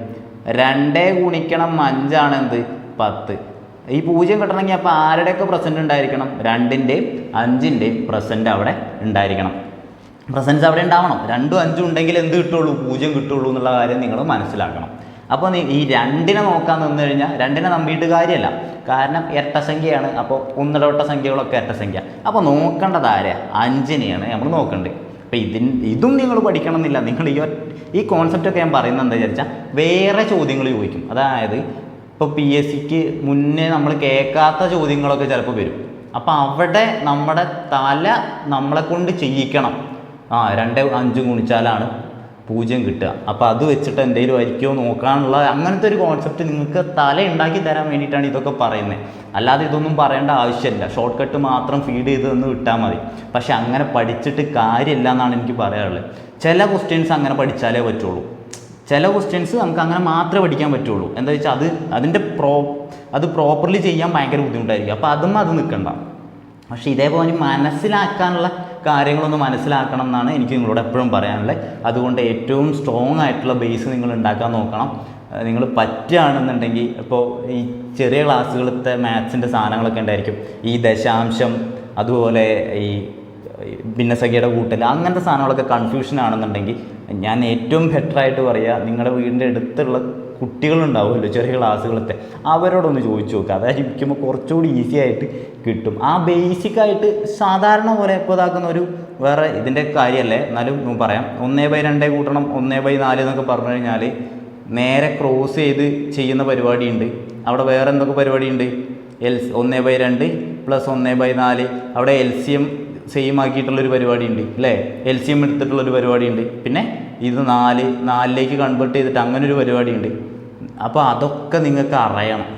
2 ഗുണിക്കണം 5 എന്ത്? 10. ഈ 0 കിട്ടണമെങ്കിൽ അപ്പോൾ ആരുടെയൊക്കെ പ്രസൻറ്റ് ഉണ്ടായിരിക്കണം? 2ൻ്റെയും 5ൻ്റെയും പ്രസൻറ്റ് അവിടെ ഉണ്ടായിരിക്കണം. പ്രസൻസ് അവിടെ ഉണ്ടാവണം. 2ഉം 5ഉം ഉണ്ടെങ്കിൽ എന്ത് കിട്ടുള്ളൂ? 0 കിട്ടുള്ളൂ എന്നുള്ള കാര്യം നിങ്ങൾ മനസ്സിലാക്കണം. അപ്പോൾ ഈ 2നെ നോക്കാൻ നിന്ന് കഴിഞ്ഞാൽ 2നെ നമ്പിയിട്ട് കാര്യമല്ല, കാരണം ഇരട്ടസംഖ്യയാണ്. അപ്പോൾ ഒന്നിടവട്ട സംഖ്യകളൊക്കെ ഇരട്ടസംഖ്യ. അപ്പോൾ നോക്കേണ്ടത് ആരെയാ? 5നെയാണ് നമ്മൾ നോക്കേണ്ടത്. അപ്പോൾ ഇതും നിങ്ങൾ പഠിക്കണം എന്നില്ല. നിങ്ങൾ ഈ കോൺസെപ്റ്റൊക്കെ ഞാൻ പറയുന്നത് എന്താ വിചാരിച്ചാൽ, വേറെ ചോദ്യങ്ങൾ ചോദിക്കും. അതായത് ഇപ്പോൾ PSCക്ക് മുന്നേ നമ്മൾ കേൾക്കാത്ത ചോദ്യങ്ങളൊക്കെ ചിലപ്പോൾ വരും. അപ്പോൾ അവിടെ നമ്മുടെ തല നമ്മളെ കൊണ്ട് ചെയ്യിക്കണം. 2, 5 ഗുണിച്ചാലാണ് 0 കിട്ടുക. അപ്പോൾ അത് വെച്ചിട്ട് എന്തെങ്കിലും ആയിരിക്കുമോ നോക്കാനുള്ള അങ്ങനത്തെ ഒരു കോൺസെപ്റ്റ് നിങ്ങൾക്ക് തല ഉണ്ടാക്കി തരാൻ വേണ്ടിയിട്ടാണ് ഇതൊക്കെ പറയുന്നത്. അല്ലാതെ ഇതൊന്നും പറയേണ്ട ആവശ്യമില്ല. ഷോർട്ട് കട്ട് മാത്രം ഫീഡ് ചെയ്ത് തന്ന് വിട്ടാൽ മതി. പക്ഷെ അങ്ങനെ പഠിച്ചിട്ട് കാര്യമില്ല എന്നാണ് എനിക്ക് പറയാനുള്ളത്. ചില ക്വസ്റ്റ്യൻസ് അങ്ങനെ പഠിച്ചാലേ പറ്റുള്ളൂ. ചില ക്വസ്റ്റ്യൻസ് നമുക്ക് അങ്ങനെ മാത്രമേ പഠിക്കാൻ പറ്റുള്ളൂ. എന്താ വെച്ചാൽ അത് പ്രോപ്പർലി ചെയ്യാൻ ഭയങ്കര ബുദ്ധിമുട്ടായിരിക്കും. അപ്പോൾ അത് നിൽക്കണ്ട. പക്ഷേ ഇതേപോലെ മനസ്സിലാക്കാനുള്ള കാര്യങ്ങളൊന്ന് മനസ്സിലാക്കണം എന്നാണ് എനിക്ക് നിങ്ങളോട് എപ്പോഴും പറയാനുള്ളത്. അതുകൊണ്ട് ഏറ്റവും സ്ട്രോങ് ആയിട്ടുള്ള ബേസ് നിങ്ങൾ ഉണ്ടാക്കാൻ നോക്കണം. നിങ്ങൾ പറ്റുകയാണെന്നുണ്ടെങ്കിൽ ഇപ്പോൾ ഈ ചെറിയ ക്ലാസ്സുകളിലത്തെ മാത്സിൻ്റെ സാധനങ്ങളൊക്കെ ഉണ്ടായിരിക്കും. ഈ ദശാംശം, അതുപോലെ ഈ ഭിന്നസംഖ്യയുടെ കൂട്ടൽ, അങ്ങനത്തെ സാധനങ്ങളൊക്കെ കൺഫ്യൂഷൻ ആണെന്നുണ്ടെങ്കിൽ ഞാൻ ഏറ്റവും ബെറ്ററായിട്ട് പറയുക, നിങ്ങളുടെ വീടിൻ്റെ അടുത്തുള്ള കുട്ടികളുണ്ടാവുമല്ലോ ചെറിയ ക്ലാസ്സുകളത്തെ, അവരോടൊന്ന് ചോദിച്ചു നോക്കുക. അതായിരിക്കുമ്പോൾ കുറച്ചുകൂടി ഈസി ആയിട്ട് കിട്ടും. ആ ബേസിക്കായിട്ട് സാധാരണ പോലെ ഇപ്പോൾ ഇതാക്കുന്ന ഒരു വേറെ ഇതിൻ്റെ കാര്യമല്ലേ, എന്നാലും പറയാം. 1/2 കൂട്ടണം 1/4 എന്നൊക്കെ പറഞ്ഞു കഴിഞ്ഞാൽ നേരെ ക്രോസ് ചെയ്ത് ചെയ്യുന്ന പരിപാടിയുണ്ട്. അവിടെ വേറെ എന്തൊക്കെ പരിപാടിയുണ്ട്? 1/2 + 1/4, അവിടെ LCM സെയിം ആക്കിയിട്ടുള്ളൊരു പരിപാടിയുണ്ട് അല്ലേ. LCM എടുത്തിട്ടുള്ളൊരു പരിപാടിയുണ്ട്. പിന്നെ ഇത് 4ലേക്ക് കൺവേർട്ട് ചെയ്തിട്ട് അങ്ങനെ ഒരു പരിപാടിയുണ്ട്. അപ്പോൾ അതൊക്കെ നിങ്ങൾക്ക് അറിയണം.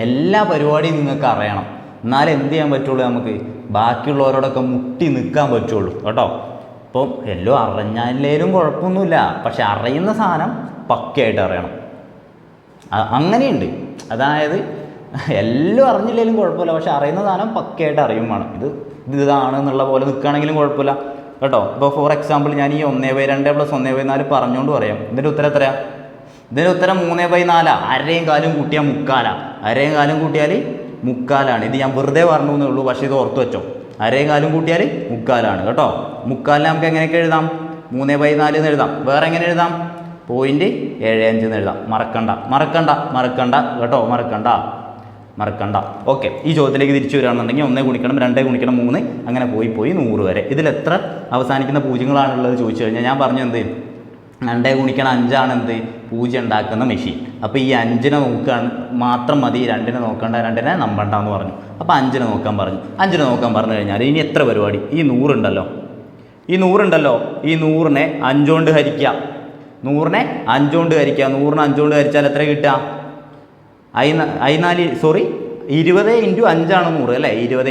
എല്ലാ പരിപാടിയും നിങ്ങൾക്ക് അറിയണം. എന്നാലേ എന്ത് ചെയ്യാൻ പറ്റുള്ളൂ, നമുക്ക് ബാക്കിയുള്ളവരോടൊക്കെ മുട്ടി നിൽക്കാൻ പറ്റുള്ളൂ കേട്ടോ. അപ്പം എല്ലാം അറിഞ്ഞാലേലും കുഴപ്പമൊന്നുമില്ല, പക്ഷെ അറിയുന്ന സാധനം പക്കയായിട്ട് അറിയണം. അങ്ങനെയുണ്ട്. അതായത് എല്ലാം അറിഞ്ഞില്ലെങ്കിലും കുഴപ്പമില്ല, പക്ഷെ അറിയുന്ന സാധനം പക്കയായിട്ട് അറിയും വേണം. ഇതാണെന്നുള്ള പോലെ നിൽക്കുകയാണെങ്കിലും കുഴപ്പമില്ല കേട്ടോ. ഇപ്പോൾ ഫോർ എക്സാമ്പിൾ ഞാൻ ഈ 1/2 + 1/4 പറഞ്ഞുകൊണ്ട് പറയാം. ഇതിൻ്റെ ഉത്തരം എത്രയാണ്? ഇതിൻ്റെ ഉത്തരം 3/4. 1/2 കൂട്ടിയാൽ 3/4. 1/2 കൂട്ടിയാൽ 3/4. ഇത് ഞാൻ വെറുതെ പറഞ്ഞു എന്നേ ഉള്ളൂ, പക്ഷേ ഇത് ഓർത്ത് വെച്ചോ. 1/2 കൂട്ടിയാൽ 3/4 കേട്ടോ. 3/4 നമുക്ക് എങ്ങനെയൊക്കെ എഴുതാം? 3/4 എന്ന് എഴുതാം. വേറെ എങ്ങനെ എഴുതാം? 0.75 എന്ന് എഴുതാം. മറക്കണ്ട കേട്ടോ, മറക്കണ്ട. മറക്കണ്ട. ഓക്കെ, ഈ ചോദ്യത്തിലേക്ക് തിരിച്ചു വരികയാണെന്നുണ്ടെങ്കിൽ 1 ഗുണിക്കണം 2 ഗുണിക്കണം 3 അങ്ങനെ പോയി 100 വരെ. ഇതിൽ എത്ര അവസാനിക്കുന്ന പൂജ്യങ്ങളാണുള്ളത് ചോദിച്ചു കഴിഞ്ഞാൽ ഞാൻ പറഞ്ഞു എന്ത് 2 ഗുണിക്കണം 5 ആണ് എന്ത് പൂജ്യം ഉണ്ടാക്കുന്ന മെഷീൻ. അപ്പോൾ ഈ 5നെ നോക്കുകയാണ് മാത്രം മതി, 2നെ നോക്കണ്ട, 2നെ നമ്പണ്ടെന്ന് പറഞ്ഞു. അപ്പോൾ 5നെ നോക്കാൻ പറഞ്ഞു. 5നെ നോക്കാൻ പറഞ്ഞു കഴിഞ്ഞാൽ ഇനി എത്ര പരിപാടി, ഈ 100 ഉണ്ടല്ലോ, ഈ 100നെ 5 കൊണ്ട് ഹരിക്കുക, 100നെ 5 കൊണ്ട് ഹരിക്കുക. 100നെ 5 കൊണ്ട് ഹരിച്ചാൽ എത്ര കിട്ടുക? 20 × 5 ആണ് 100 അല്ലേ, 20 ×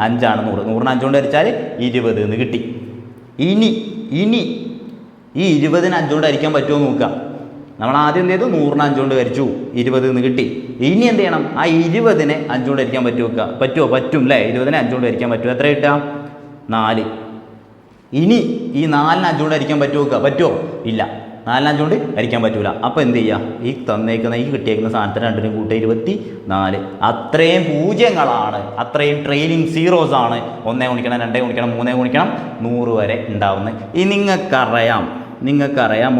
5 ആണ് 100. 100നെ 5 കൊണ്ട് ഹരിച്ചാൽ 20 എന്ന് കിട്ടി. ഇനി ഈ 20നെ 5 കൊണ്ട് ഹരിക്കാൻ പറ്റുമോ നോക്കുക. നമ്മൾ ആദ്യം എന്ത് ചെയ്തു, 100നെ 5 കൊണ്ട് ഹരിച്ചു, 20 എന്ന് കിട്ടി. ഇനി എന്ത് ചെയ്യണം, ആ 20നെ 5 കൊണ്ട് ഹരിക്കാൻ പറ്റുമോ? പറ്റും അല്ലേ, 20നെ 5 കൊണ്ട് ഹരിക്കാൻ പറ്റുമോ? എത്ര കിട്ടുക? 4. ഇനി ഈ 4നെ 5 കൊണ്ട് ഹരിക്കാൻ പറ്റുമോ? ഇല്ല, 4നെ 5 കൊണ്ട് ഹരിക്കാൻ പറ്റൂല. അപ്പോൾ എന്ത് ചെയ്യുക, ഈ കിട്ടിയേക്കുന്ന സാധനത്തിന് 2നും കൂട്ടി 24. അത്രയും പൂജ്യങ്ങളാണ്, അത്രയും ട്രെയിലിംഗ് സീറോസ് ആണ് 1 ഗുണിക്കണം 2 ഗുണിക്കണം 3 ഗുണിക്കണം 100 വരെ ഉണ്ടാവുന്നത്. ഈ നിങ്ങൾക്കറിയാം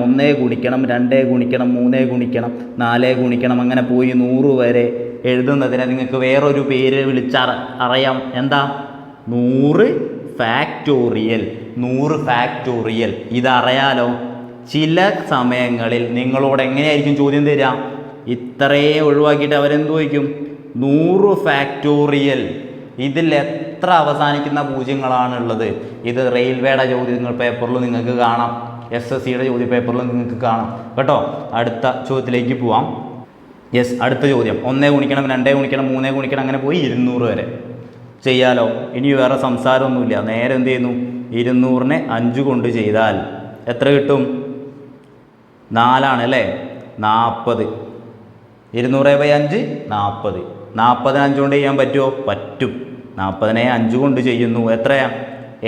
1 ഗുണിക്കണം 2 ഗുണിക്കണം 3 ഗുണിക്കണം 4 ഗുണിക്കണം അങ്ങനെ പോയി 100 വരെ എഴുതുന്നതിനെ നിങ്ങൾക്ക് വേറൊരു പേര് അറിയാം. എന്താ? 100 ഫാക്ടോറിയൽ. ഇതറിയാലോ. ചില സമയങ്ങളിൽ നിങ്ങളോട് എങ്ങനെയായിരിക്കും ചോദ്യം തരിക, ഇത്രയും ഒഴിവാക്കിയിട്ട് അവരെന്ത് ചോദിക്കും? 100 ഫാക്ടോറിയൽ. ഇതിൽ എത്ര അവസാനിക്കുന്ന പൂജ്യങ്ങളാണുള്ളത്? ഇത് റെയിൽവേയുടെ ചോദ്യങ്ങൾ പേപ്പറിൽ നിങ്ങൾക്ക് കാണാം, SSCയുടെ ചോദ്യ പേപ്പറിൽ നിങ്ങൾക്ക് കാണാം കേട്ടോ. അടുത്ത ചോദ്യത്തിലേക്ക് പോവാം. യെസ്, അടുത്ത ചോദ്യം 1 ഗുണിക്കണം 2 ഗുണിക്കണം 3 ഗുണിക്കണം അങ്ങനെ പോയി 200 വരെ ചെയ്യാലോ. ഇനി വേറെ സംസാരമൊന്നുമില്ല, നേരെ എന്ത് ചെയ്യുന്നു, 200നെ 5 കൊണ്ട് ചെയ്താൽ എത്ര കിട്ടും? 4 ആണ് അല്ലേ, 40. 200/5 40. 40നെ 5 കൊണ്ട് ചെയ്യാൻ പറ്റുമോ? പറ്റും. 40നെ 5 കൊണ്ട് ചെയ്യുന്നു. എത്രയാ?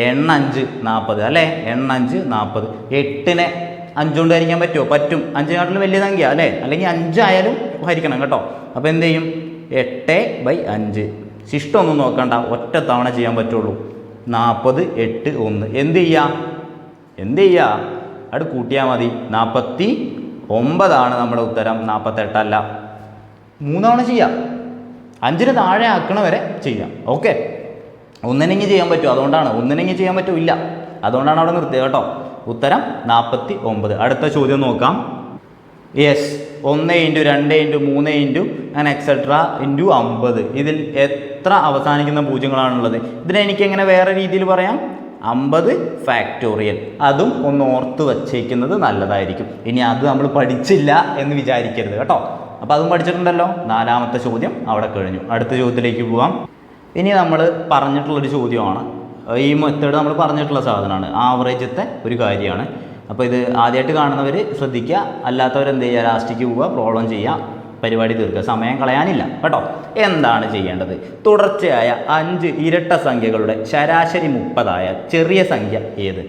5 40 അല്ലേ, 5 40. 8നെ 5 കൊണ്ട് ഹരിക്കാൻ പറ്റുമോ? പറ്റും. 5-നെക്കാട്ടിലും വലിയ സംഖ്യ അല്ലേ, അല്ലെങ്കിൽ 5 ആയാലും ഹരിക്കണം കേട്ടോ. അപ്പോൾ എന്ത് ചെയ്യും? 8/5. ശിഷ്ടമൊന്നും നോക്കണ്ട, ഒറ്റ തവണ ചെയ്യാൻ പറ്റുള്ളൂ. 40 8 1. എന്ത് ചെയ്യുക? അത് കൂട്ടിയാൽ മതി. 49 നമ്മുടെ ഉത്തരം, 48 അല്ല. 3 തവണ ചെയ്യാം, 5ന് താഴെ ആക്കണവരെ ചെയ്യാം. ഓക്കെ, ഒന്നിനെങ്കിൽ ചെയ്യാൻ പറ്റുമോ? അതുകൊണ്ടാണ്. ഒന്നിനെങ്കിൽ ചെയ്യാൻ പറ്റില്ല, അതുകൊണ്ടാണ് അവിടെ നിർത്തിയത് കേട്ടോ. ഉത്തരം 49. അടുത്ത ചോദ്യം നോക്കാം. യെസ്, 1 × 2 × 3 അങ്ങനെ എക്സെട്ര × 50. ഇതിൽ എത്ര അവസാനിക്കുന്ന പൂജ്യങ്ങളാണുള്ളത്? ഇതിനെ എനിക്ക് എങ്ങനെ വേറെ രീതിയിൽ പറയാം? 50 ഫാക്ടോറിയൽ. അതും ഒന്ന് ഓർത്ത് വച്ചേക്കുന്നത് നല്ലതായിരിക്കും. ഇനി അത് നമ്മൾ പഠിച്ചില്ല എന്ന് വിചാരിക്കരുത് കേട്ടോ. അപ്പോൾ അതും പഠിച്ചിട്ടുണ്ടല്ലോ. 4ാമത്തെ ചോദ്യം അവിടെ കഴിഞ്ഞു. അടുത്ത ചോദ്യത്തിലേക്ക് പോവാം. ഇനി നമ്മൾ പറഞ്ഞിട്ടുള്ളൊരു ചോദ്യമാണ്, ഈ മെത്തേഡ് നമ്മൾ പറഞ്ഞിട്ടുള്ള സാധനമാണ്, ആവറേജത്തെ ഒരു കാര്യമാണ്. അപ്പോൾ ഇത് ആദ്യമായിട്ട് കാണുന്നവർ ശ്രദ്ധിക്കുക, അല്ലാത്തവരെന്ത് ചെയ്യുക, ലാസ്റ്റിക്ക് പോവുക, പ്രോബ്ലം ചെയ്യുക, പരിപാടി തീർക്കുക, സമയം കളയാനില്ല കേട്ടോ. എന്താണ് ചെയ്യേണ്ടത്? തുടർച്ചയായ 5 ഇരട്ട സംഖ്യകളുടെ ശരാശരി 30 ആയ ചെറിയ സംഖ്യ ഏത്?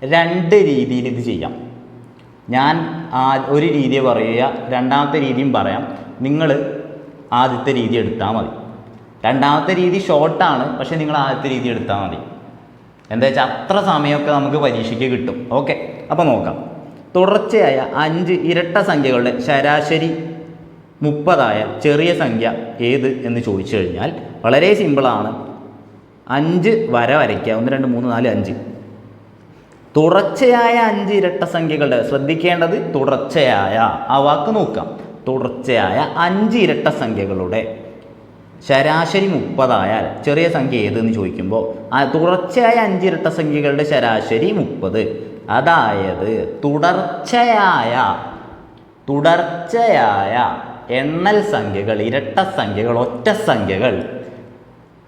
2 രീതിയിൽ ഇത് ചെയ്യാം. ഞാൻ ഒരു രീതി പറയുക, രണ്ടാമത്തെ രീതിയും പറയാം. നിങ്ങൾ ആദ്യത്തെ രീതി എടുത്താൽ മതി. രണ്ടാമത്തെ രീതി ഷോർട്ടാണ്, പക്ഷേ നിങ്ങൾ ആദ്യത്തെ രീതി എടുത്താൽ മതി. എന്താ വെച്ചാൽ അത്ര സമയമൊക്കെ നമുക്ക് പരീക്ഷയ്ക്ക് കിട്ടും. ഓക്കെ, അപ്പോൾ നോക്കാം. തുടർച്ചയായ 5 ഇരട്ട സംഖ്യകളുടെ ശരാശരി 30 ആയ ചെറിയ സംഖ്യ ഏത് എന്ന് ചോദിച്ചു കഴിഞ്ഞാൽ വളരെ സിമ്പിളാണ്. 5 വര വരയ്ക്കുക. 1 2 3 4 5. തുടർച്ചയായ 5 ഇരട്ട സംഖ്യകളുടെ, ശ്രദ്ധിക്കേണ്ടത് തുടർച്ചയായ, ആ വാക്ക് നോക്കാം. തുടർച്ചയായ 5 ഇരട്ട സംഖ്യകളുടെ ശരാശരി 30 ആയാൽ ചെറിയ സംഖ്യ ഏതെന്ന് ചോദിക്കുമ്പോൾ തുടർച്ചയായ 5 ഇരട്ട സംഖ്യകളുടെ ശരാശരി 30. അതായത് തുടർച്ചയായ എണ്ണൽ സംഖ്യകൾ, ഇരട്ട സംഖ്യകൾ, ഒറ്റ സംഖ്യകൾ,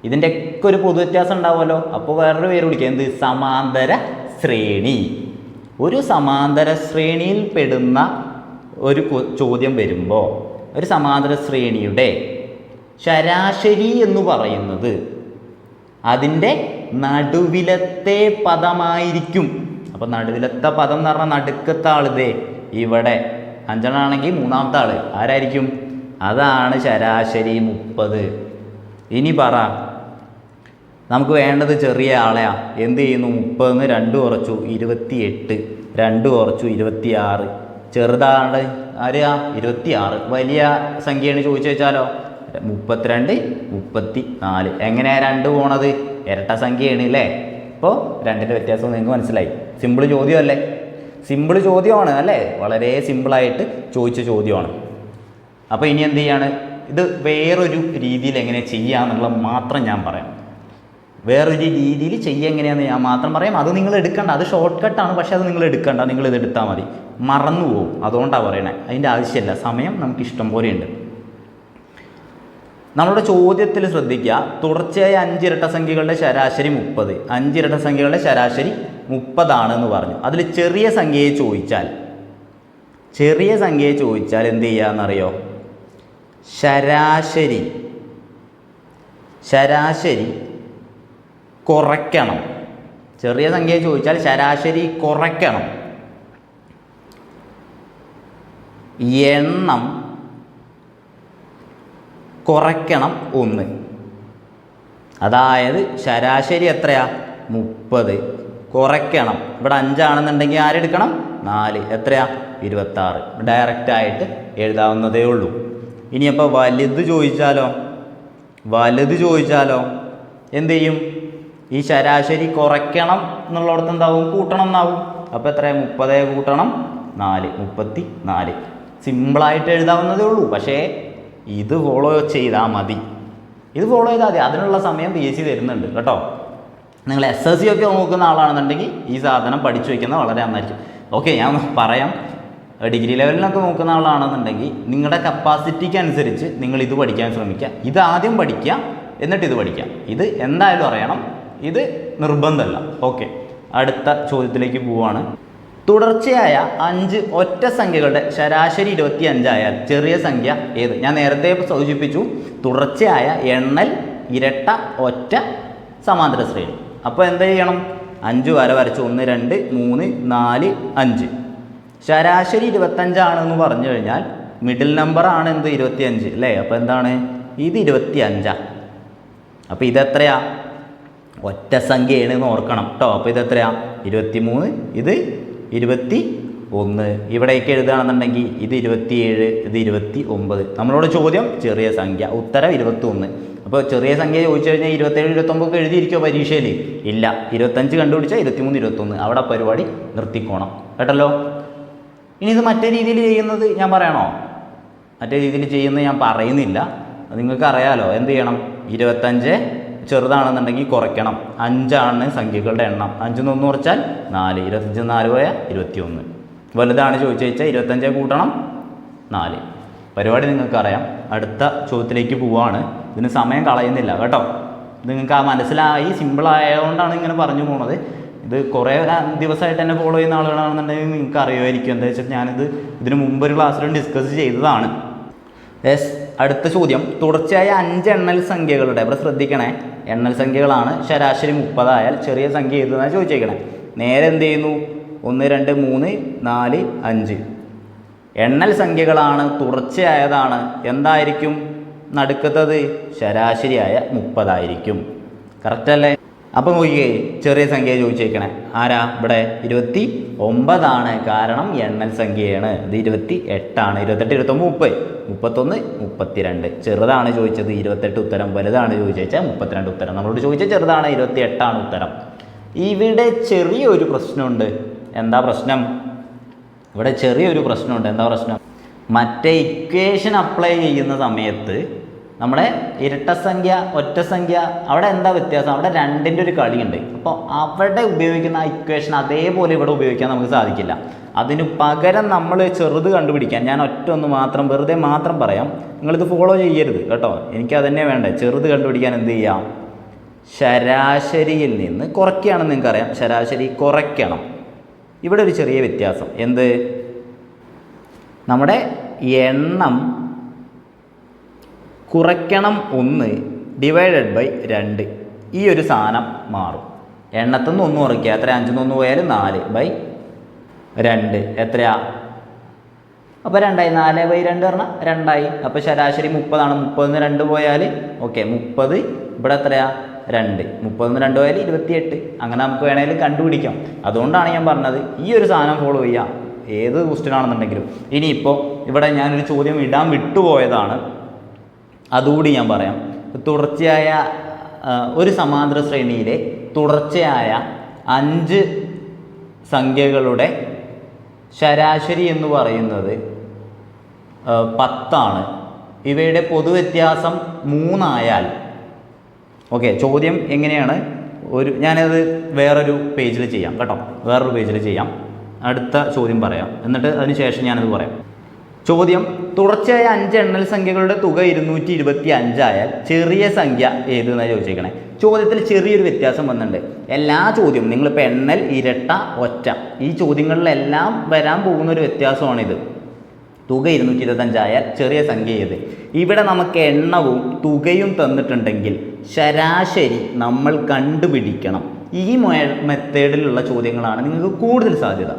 ഇതിൻ്റെയൊക്കെ ഒരു പൊതു വ്യത്യാസം ഉണ്ടാവുമല്ലോ. അപ്പോൾ വേറൊരു പേര് വിളിക്കുക, എന്ത്? സമാന്തര ശ്രേണി. ഒരു സമാന്തര ശ്രേണിയിൽ പെടുന്ന ഒരു ചോദ്യം വരുമ്പോൾ ഒരു സമാന്തര ശ്രേണിയുടെ ശരാശരി എന്ന് പറയുന്നത് അതിൻ്റെ നടുവിലത്തെ പദമായിരിക്കും. അപ്പോൾ നടുവിലത്തെ പദം എന്ന് പറഞ്ഞാൽ നടുക്കത്തെ ആളിതേ ഇവിടെ 5 ആണെങ്കിൽ 3ാമത്തെ ആൾ ആരായിരിക്കും? അതാണ് ശരാശരി 30. ഇനി പറ, നമുക്ക് വേണ്ടത് ചെറിയ ആളെയാ. എന്ത് ചെയ്യുന്നു? 30ന്ന് 2 കുറച്ചു 28, 2 കുറച്ചു 26. ചെറുതാണ് ആരെയാ? 26. വലിയ സംഖ്യയാണ് ചോദിച്ചു വെച്ചാലോ 32, 34. എങ്ങനെയാണ് 2 പോണത്? ഇരട്ട സംഖ്യയാണ് അല്ലേ? അപ്പോൾ 2ൻ്റെ വ്യത്യാസം നിങ്ങൾക്ക് മനസ്സിലായി. സിമ്പിൾ ചോദ്യമല്ലേ? സിമ്പിൾ ചോദ്യമാണ് അല്ലേ? വളരെ സിമ്പിളായിട്ട് ചോദിച്ച ചോദ്യമാണ്. അപ്പോൾ ഇനി എന്ത് ചെയ്യാണ്? ഇത് വേറൊരു രീതിയിൽ എങ്ങനെ ചെയ്യാമെന്നുള്ളത് മാത്രം ഞാൻ പറയാം. വേറൊരു രീതിയിൽ ചെയ്യുക എങ്ങനെയാണെന്ന് ഞാൻ മാത്രം പറയാം. അത് നിങ്ങൾ എടുക്കണ്ട, അത് ഷോർട്ട് കട്ടാണ്. പക്ഷേ അത് നിങ്ങൾ എടുക്കണ്ട, നിങ്ങളിത് എടുത്താൽ മതി. മറന്നു പോകും, അതുകൊണ്ടാണ് പറയണേ. അതിൻ്റെ ആവശ്യമില്ല, സമയം നമുക്ക് ഇഷ്ടം പോലെയുണ്ട്. നമ്മളുടെ ചോദ്യത്തിൽ ശ്രദ്ധിക്കുക, തുടർച്ചയായ 5 ഇരട്ട സംഖ്യകളുടെ ശരാശരി 30. 5 ഇരട്ട സംഖ്യകളുടെ ശരാശരി 30 ആണെന്ന് പറഞ്ഞു. അതിൽ ചെറിയ സംഖ്യയെ ചോദിച്ചാൽ എന്ത് ചെയ്യാമെന്നറിയോ? ശരാശരി കുറയ്ക്കണം. ചെറിയ സംഖ്യയെ ചോദിച്ചാൽ ശരാശരി കുറയ്ക്കണം. എണ്ണം കുറയ്ക്കണം 1. അതായത് ശരാശരി എത്രയാ? 30 കുറയ്ക്കണം. ഇവിടെ 5 ആണെന്നുണ്ടെങ്കിൽ ആരെടുക്കണം? 4. എത്രയാ? 26. ഡയറക്റ്റായിട്ട് എഴുതാവുന്നതേ ഉള്ളൂ. ഇനിയപ്പോൾ വലുത് ചോദിച്ചാലോ എന്ത് ചെയ്യും? ഈ ശരാശരി കുറയ്ക്കണം എന്നുള്ളിടത്ത് എന്താവും? കൂട്ടണം എന്നാവും. അപ്പോൾ എത്രയാ? 30 കൂട്ടണം 4, 34. സിമ്പിളായിട്ട് എഴുതാവുന്നതേ ഉള്ളൂ. പക്ഷേ ഇത് ഫോളോ ചെയ്താൽ മതി. അതിനുള്ള സമയം PSC തരുന്നുണ്ട് കേട്ടോ. നിങ്ങൾ SSC ഒക്കെ നോക്കുന്ന ആളാണെന്നുണ്ടെങ്കിൽ ഈ സാധനം പഠിച്ചു വയ്ക്കുന്നത് വളരെ നന്നായിരിക്കും. ഓക്കെ, ഞാൻ പറയാം. ഡിഗ്രി ലെവലിനൊക്കെ നോക്കുന്ന ആളാണെന്നുണ്ടെങ്കിൽ നിങ്ങളുടെ കപ്പാസിറ്റിക്ക് അനുസരിച്ച് നിങ്ങൾ ഇത് പഠിക്കാൻ ശ്രമിക്കുക. ഇത് ആദ്യം പഠിക്കുക, എന്നിട്ട് ഇത് പഠിക്കാം. ഇത് എന്തായാലും അറിയണം, ഇത് നിർബന്ധമല്ല. ഓക്കെ, അടുത്ത ചോദ്യത്തിലേക്ക് പോവുകയാണ്. തുടർച്ചയായ 5 ഒറ്റ സംഖ്യകളുടെ ശരാശരി 25 ആയാൽ ചെറിയ സംഖ്യ ഏത്? ഞാൻ നേരത്തെ സൂചിപ്പിച്ചു, തുടർച്ചയായ എണ്ണൽ, ഇരട്ട, ഒറ്റ, സമാന്തര ശ്രേണി. അപ്പോൾ എന്ത് ചെയ്യണം? 5 വര വരച്ച് 1, 2, 3, 4, 5. ശരാശരി 25 ആണെന്ന് പറഞ്ഞു കഴിഞ്ഞാൽ മിഡിൽ നമ്പറാണ് എന്ത്? 25 അല്ലേ? അപ്പോൾ എന്താണ്? ഇത് 25. അപ്പോൾ ഇതെത്രയാ? ഒറ്റ സംഖ്യയാണ് എന്ന് ഓർക്കണം കേട്ടോ. അപ്പോൾ ഇതെത്രയാ? 23. ഇത് 21. ഇവിടേക്ക് എഴുതുകയാണെന്നുണ്ടെങ്കിൽ ഇത് 27, ഇത് 29. നമ്മളോട് ചോദ്യം ചെറിയ സംഖ്യ, ഉത്തരം 21. അപ്പോൾ ചെറിയ സംഖ്യ ചോദിച്ചു കഴിഞ്ഞാൽ 27, 29 എഴുതിയിരിക്കുമോ പരീക്ഷയിൽ? ഇല്ല. 25 കണ്ടുപിടിച്ചാൽ 23, 21. അവിടെ പരിപാടി നിർത്തിക്കോണം കേട്ടല്ലോ. ഇനി ഇത് മറ്റേ രീതിയിൽ ചെയ്യുന്നത് ഞാൻ പറയണോ? മറ്റേ രീതിയിൽ ചെയ്യുന്നത് ഞാൻ പറയുന്നില്ല, നിങ്ങൾക്ക് അറിയാലോ. എന്ത് ചെയ്യണം? 25 ചെറുതാണെന്നുണ്ടെങ്കിൽ കുറയ്ക്കണം. 5 ആണ് സംഖ്യകളുടെ എണ്ണം. 5 1 കുറച്ചാൽ 4. 25 4 പോയാൽ 21. വലുതാണ് ചോദിച്ചു വെച്ചാൽ 25 കൂട്ടണം 4. പരിപാടി നിങ്ങൾക്കറിയാം. അടുത്ത ചോദ്യത്തിലേക്ക് പോവുകയാണ്. ഇതിന് സമയം കളയുന്നില്ല കേട്ടോ. നിങ്ങൾക്ക് മനസ്സിലായി, സിമ്പിളായതുകൊണ്ടാണ് ഇങ്ങനെ പറഞ്ഞു പോകുന്നത്. ഇത് കുറേ ദിവസമായിട്ട് എന്നെ ഫോളോ ചെയ്യുന്ന ആളുകളാണെന്നുണ്ടെങ്കിൽ നിങ്ങൾക്ക് അറിയുമായിരിക്കും. എന്താ വെച്ചാൽ ഞാനിത് ഇതിന് മുമ്പ് ഒരു ക്ലാസ്സിലും ഡിസ്കസ് ചെയ്തതാണ്. അടുത്ത ചോദ്യം, തുടർച്ചയായ 5 എണ്ണൽ സംഖ്യകളുടെ, ഇവിടെ ശ്രദ്ധിക്കണേ, എണ്ണൽ സംഖ്യകളാണ്. ശരാശരി 30 ആയാൽ ചെറിയ സംഖ്യ ഏതെന്നാണ് ചോദിച്ചേക്കണേ. നേരെ എന്ത് ചെയ്യുന്നു? 1, 2, 3, 4, 5 എണ്ണൽ സംഖ്യകളാണ്, തുടർച്ചയായതാണ്. എന്തായിരിക്കും നടുക്കത്തത്? ശരാശരിയായ 30 ആയിരിക്കും. കറക്റ്റ് അല്ലേ? അപ്പം നോക്കിയേ, ചെറിയ സംഖ്യ ചോദിച്ചേക്കണേ. ആരാ? ഇവിടെ 29 ആണ്. കാരണം എണ്ണൽ സംഖ്യയാണ്. ഇത് 28 ആണ്. 28, 29, 30, 31, 32. ചെറുതാണ് ചോദിച്ചത് 28 ഉത്തരം. വലുതാണ് ചോദിച്ചാൽ 32 ഉത്തരം. നമ്മളോട് ചോദിച്ച ചെറുതാണ്, 28 ആണ് ഉത്തരം. ഇവിടെ ചെറിയൊരു പ്രശ്നമുണ്ട്. എന്താ പ്രശ്നം? ഇവിടെ ചെറിയൊരു പ്രശ്നമുണ്ട്. എന്താ പ്രശ്നം? മറ്റേ ഇക്വേഷൻ അപ്ലൈ ചെയ്യുന്ന സമയത്ത് നമ്മുടെ ഇരട്ടസംഖ്യ, ഒറ്റസംഖ്യ, അവിടെ എന്താ വ്യത്യാസം? അവിടെ 2ൻ്റെ ഒരു കളിയുണ്ട്. അപ്പോൾ അവിടെ ഉപയോഗിക്കുന്ന ആ ഇക്വേഷൻ അതേപോലെ ഇവിടെ ഉപയോഗിക്കാൻ നമുക്ക് സാധിക്കില്ല. അതിന് പകരം നമ്മൾ ചെറുത് കണ്ടുപിടിക്കാൻ, ഞാൻ ഒന്ന് മാത്രം വെറുതെ മാത്രം പറയാം, നിങ്ങളിത് ഫോളോ ചെയ്യരുത് കേട്ടോ. എനിക്കതന്നെ വേണ്ടേ. ചെറുത് കണ്ടുപിടിക്കാൻ എന്ത് ചെയ്യാം? ശരാശരിയിൽ നിന്ന് കുറയ്ക്കുകയാണെന്ന് നിങ്ങൾക്കറിയാം. ശരാശരി കുറയ്ക്കണം. ഇവിടെ ഒരു ചെറിയ വ്യത്യാസം. എന്ത്? നമ്മുടെ എണ്ണം കുറയ്ക്കണം 1 ഡിവൈഡഡ് ബൈ 2. ഈ ഒരു സാധനം മാറും. എണ്ണത്തിൽ നിന്ന് 1 കുറയ്ക്കുക. എത്ര? 5 1 പോയാൽ 4 ബൈ 2. എത്രയാ? അപ്പോൾ 2ആയി. 4 ബൈ 2 പറഞ്ഞാൽ 2ആയി. അപ്പോൾ ശരാശരി 30 ആണ്. 30 2 പോയാൽ ഓക്കെ 30. ഇവിടെ എത്രയാ? 2. 30 2 പോയാൽ 28. അങ്ങനെ നമുക്ക് വേണമെങ്കിൽ കണ്ടുപിടിക്കാം. അതുകൊണ്ടാണ് ഞാൻ പറഞ്ഞത് ഈ ഒരു സാധനം ഫോളോ ചെയ്യാം ഏത് ക്വസ്റ്റ്യൻ ആണെന്നുണ്ടെങ്കിലും. ഇനിയിപ്പോൾ ഇവിടെ ഞാനൊരു ചോദ്യം ഇടാൻ വിട്ടുപോയതാണ്. അതുകൂടി ഞാൻ പറയാം. തുടർച്ചയായ ഒരു സമാന്തര ശ്രേണിയിലെ തുടർച്ചയായ 5 സംഖ്യകളുടെ ശരാശരി എന്ന് പറയുന്നത് 10 ഇവയുടെ പൊതുവ്യത്യാസം 3 ആയാൽ, ഓക്കെ, ചോദ്യം എങ്ങനെയാണ്? ഞാനത് വേറൊരു പേജിൽ ചെയ്യാം കേട്ടോ, വേറൊരു പേജിൽ ചെയ്യാം. അടുത്ത ചോദ്യം പറയാം, എന്നിട്ട് അതിന് ശേഷം ഞാനത് പറയാം. ചോദ്യം: തുടർച്ചയായ 5 എണ്ണൽ സംഖ്യകളുടെ തുക 225 ആയാൽ ചെറിയ സംഖ്യ ഏതെന്നാണ് ചോദിച്ചേക്കണേ. ചോദ്യത്തിൽ ചെറിയൊരു വ്യത്യാസം വന്നിട്ടുണ്ട്. എല്ലാ ചോദ്യവും നിങ്ങളിപ്പോൾ എണ്ണൽ, ഇരട്ട, ഒറ്റ, ഈ ചോദ്യങ്ങളിലെല്ലാം വരാൻ പോകുന്ന ഒരു വ്യത്യാസമാണിത്. തുക 225 ആയാൽ ചെറിയ സംഖ്യ ഏത്? ഇവിടെ നമുക്ക് എണ്ണവും തുകയും തന്നിട്ടുണ്ടെങ്കിൽ ശരാശരി നമ്മൾ കണ്ടുപിടിക്കണം. ഈ മെത്തേഡിലുള്ള ചോദ്യങ്ങളാണ് നിങ്ങൾക്ക് കൂടുതൽ സാധ്യത.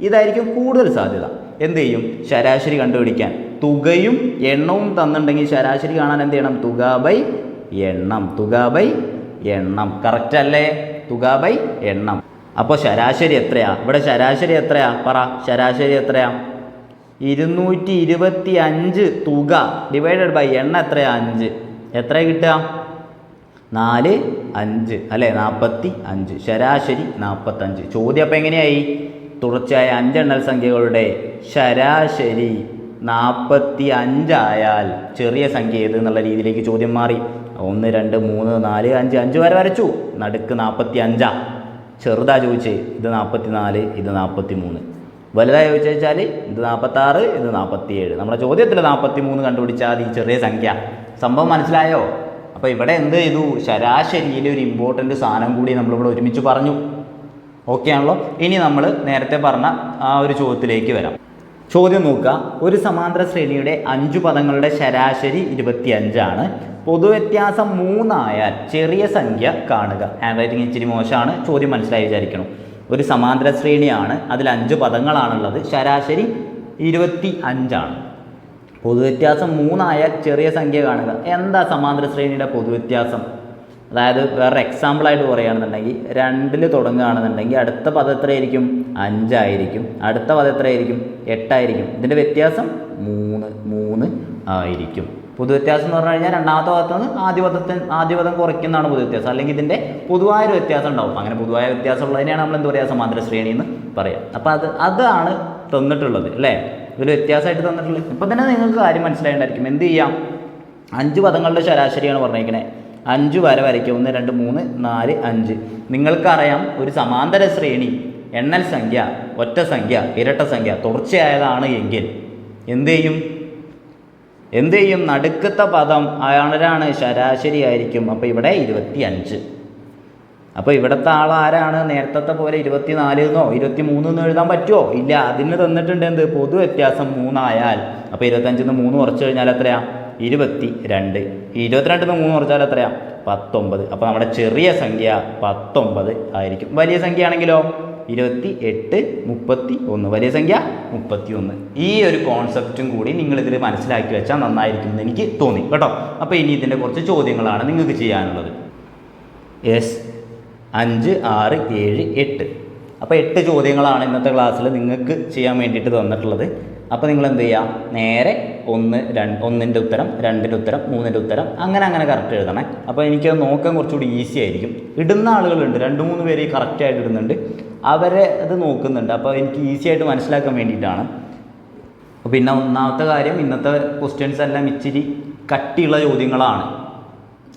ഇതായിരിക്കും കൂടുതൽ സാധ്യത. എന്ത് ചെയ്യും? ശരാശരി കണ്ടുപിടിക്കാൻ തുകയും എണ്ണവും തന്നിട്ടുണ്ടെങ്കിൽ ശരാശരി കാണാൻ എന്ത് ചെയ്യണം? തുക ബൈ എണ്ണം. തുക ബൈ എണ്ണം. കറക്റ്റ് അല്ലേ? തുക ബൈ എണ്ണം. അപ്പോൾ ശരാശരി എത്രയാ? ഇവിടെ ശരാശരി എത്രയാ? പറ, ശരാശരി എത്രയാ? 225 തുക ഡിവൈഡഡ് ബൈ എണ്ണ എത്രയാ? 5. എത്ര കിട്ടുക? 4, 5 അല്ലേ? 45. ശരാശരി 45. ചോദ്യം അപ്പം എങ്ങനെയായി? തുടർച്ചയായ 5 എണ്ണൽ സംഖ്യകളുടെ ശരാശരി 45 ആയാൽ ചെറിയ സംഖ്യ ഏത് എന്നുള്ള രീതിയിലേക്ക് ചോദ്യം മാറി. 1, 2, 3, 4, 5, 5 വരെ വരച്ചു. നടുക്ക് 45. ചെറുതാ ചോദിച്ചേ, ഇത് 44, ഇത് 43. വലുതായി ചോദിച്ചാൽ ഇത് 46, ഇത് 47. നമ്മുടെ ചോദ്യത്തിൽ 43 കണ്ടുപിടിച്ചാൽ ഈ ചെറിയ സംഖ്യ. സംഭവം മനസ്സിലായോ? അപ്പോൾ ഇവിടെ എന്ത് ചെയ്തു? ശരാശരിയിൽ ഒരു ഇമ്പോർട്ടൻ്റ് സാധനം കൂടി നമ്മളിവിടെ ഒരുമിച്ച് പറഞ്ഞു. ഓക്കെ ആണല്ലോ? ഇനി നമ്മൾ നേരത്തെ പറഞ്ഞ ആ ഒരു ചോദ്യത്തിലേക്ക് വരാം. ചോദ്യം നോക്കുക. ഒരു സമാന്തര ശ്രേണിയുടെ 5 പദങ്ങളുടെ ശരാശരി 25 ആണ്. പൊതുവ്യത്യാസം 3 ആയാൽ ചെറിയ സംഖ്യ കാണുക. ഹാൻഡ് റൈറ്റിംഗ് ഇച്ചിരി മോശമാണ്. ചോദ്യം മനസ്സിലായി വിചാരിക്കണം. ഒരു സമാന്തര ശ്രേണിയാണ്, അതിൽ 5 പദങ്ങളാണുള്ളത്, ശരാശരി 25 ആണ്. പൊതുവ്യത്യാസം 3 ആയാൽ ചെറിയ സംഖ്യ കാണുക. എന്താ സമാന്തര ശ്രേണിയുടെ പൊതുവ്യത്യാസം? അതായത് വേറെ എക്സാമ്പിളായിട്ട് പറയുകയാണെന്നുണ്ടെങ്കിൽ 2ൽ തുടങ്ങുകയാണെന്നുണ്ടെങ്കിൽ അടുത്ത പദം എത്രയായിരിക്കും? 5 ആയിരിക്കും. അടുത്ത പദം എത്രയായിരിക്കും? 8 ആയിരിക്കും. ഇതിൻ്റെ വ്യത്യാസം 3 ആയിരിക്കും. പൊതുവ്യത്യാസം എന്ന് പറഞ്ഞു കഴിഞ്ഞാൽ രണ്ടാമത്തെ പദത്തിൽ നിന്ന് ആദ്യ പദം കുറയ്ക്കുന്നതാണ് പൊതുവ്യത്യാസം. അല്ലെങ്കിൽ ഇതിൻ്റെ പൊതുവായൊരു വ്യത്യാസം ഉണ്ടാവും. അങ്ങനെ പൊതുവായ വ്യത്യാസം ഉള്ളതിനെയാണ് നമ്മൾ എന്താ പറയുക? സമാന്തര ശ്രേണി എന്ന് പറയാം. അപ്പോൾ അതാണ് തന്നിട്ടുള്ളത് അല്ലേ? ഇതിൽ വ്യത്യാസമായിട്ട് തന്നിട്ടുള്ളത്. ഇപ്പം തന്നെ നിങ്ങൾക്ക് കാര്യം മനസ്സിലായിട്ടുണ്ടായിരിക്കും. എന്ത് ചെയ്യാം? 5 പദങ്ങളുടെ ശരാശരിയാണ് പറഞ്ഞിരിക്കണേ. 5 വര വരയ്ക്കുക. 1, 2, 3, 4, 5. നിങ്ങൾക്കറിയാം ഒരു സമാന്തര ശ്രേണി എണ്ണൽ സംഖ്യ, ഒറ്റ സംഖ്യ, ഇരട്ട സംഖ്യ തുടർച്ചയായതാണ് എങ്കിൽ എന്ത് ചെയ്യും? നടുക്കത്തെ പദം ആരാണ്? ശരാശരി ആയിരിക്കും. അപ്പോൾ ഇവിടെ 25. അപ്പോൾ ഇവിടുത്തെ ആൾ ആരാണ്? നേരത്തെ പോലെ 24 എന്നോ 23 എന്നോ എഴുതാൻ പറ്റുമോ? ഇല്ല. അതിന് തന്നിട്ടുണ്ട് എന്ത്? പൊതു വ്യത്യാസം 3 ആയാൽ. അപ്പോൾ 25 നിന്ന് 3 കുറച്ച് കഴിഞ്ഞാൽ എത്രയാ? 22. 22 നിന്ന് 3 കുറച്ചാൽ എത്രയാ? 19. അപ്പോൾ നമ്മുടെ ചെറിയ സംഖ്യ 19 ആയിരിക്കും. വലിയ സംഖ്യ ആണെങ്കിലോ 28, 31. വലിയ സംഖ്യ 31. ഈ ഒരു കോൺസെപ്റ്റും കൂടി നിങ്ങളിതിൽ മനസ്സിലാക്കി വെച്ചാൽ നന്നായിരിക്കും എന്ന് എനിക്ക് തോന്നി കേട്ടോ. അപ്പോൾ ഇനി ഇതിൻ്റെ കുറച്ച് ചോദ്യങ്ങളാണ് നിങ്ങൾക്ക് ചെയ്യാനുള്ളത്. 5, 6, 7, 8. അപ്പോൾ 8 ചോദ്യങ്ങളാണ് ഇന്നത്തെ ക്ലാസ്സിൽ നിങ്ങൾക്ക് ചെയ്യാൻ വേണ്ടിയിട്ട് തന്നിട്ടുള്ളത്. അപ്പോൾ നിങ്ങൾ എന്ത് ചെയ്യുക? നേരെ 1ൻ്റെ ഉത്തരം, 2ൻ്റെ ഉത്തരം, 3ൻ്റെ ഉത്തരം, അങ്ങനെ കറക്റ്റ് എഴുതണേ. അപ്പോൾ എനിക്കത് നോക്കാൻ കുറച്ചുകൂടി ഈസി ആയിരിക്കും. ഇടുന്ന ആളുകളുണ്ട്, 2-3 പേര് കറക്റ്റായിട്ട് ഇടുന്നുണ്ട്, അവരെ അത് നോക്കുന്നുണ്ട്. അപ്പോൾ എനിക്ക് ഈസി ആയിട്ട് മനസ്സിലാക്കാൻ വേണ്ടിയിട്ടാണ്. പിന്നെ ഒന്നാമത്തെ കാര്യം, ഇന്നത്തെ ക്വസ്റ്റ്യൻസ് എല്ലാം ഇച്ചിരി കട്ടിയുള്ള ചോദ്യങ്ങളാണ്.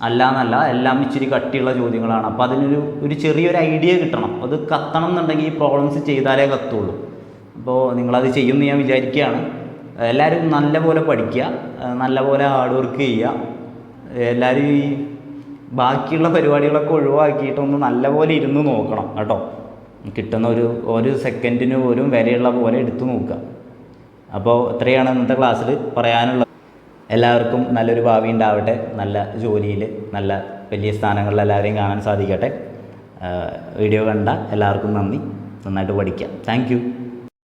അല്ലാന്നല്ല, എല്ലാം ഇച്ചിരി കട്ടിയുള്ള ചോദ്യങ്ങളാണ്. അപ്പോൾ അതിനൊരു ചെറിയൊരു ഐഡിയ കിട്ടണം. അത് കത്തണം എന്നുണ്ടെങ്കിൽ ഈ പ്രോബ്ലംസ് ചെയ്താലേ കത്തുള്ളൂ. അപ്പോൾ നിങ്ങളത് ചെയ്യുമെന്ന് ഞാൻ വിചാരിക്കുകയാണ്. എല്ലാവരും നല്ലപോലെ പഠിക്കുക, നല്ലപോലെ ഹാർഡ് വർക്ക് ചെയ്യുക. എല്ലാവരും ഈ ബാക്കിയുള്ള പരിപാടികളൊക്കെ ഒഴിവാക്കിയിട്ടൊന്ന് നല്ലപോലെ ഇരുന്ന് നോക്കണം കേട്ടോ. കിട്ടുന്ന ഒരു സെക്കൻഡിന് പോലും വിലയുള്ള പോലെ എടുത്തു നോക്കുക. അപ്പോൾ ഇത്രയാണ് ഇന്നത്തെ ക്ലാസ്സിൽ പറയാനുള്ളത്. എല്ലാവർക്കും നല്ലൊരു ഭാവി ഉണ്ടാവട്ടെ. നല്ല ജോലിയിൽ, നല്ല വലിയ സ്ഥാനങ്ങളിൽ എല്ലാവരെയും കാണാൻ സാധിക്കട്ടെ. വീഡിയോ കണ്ട എല്ലാവർക്കും നന്ദി. നന്നായിട്ട് പഠിക്കാം. Thank you.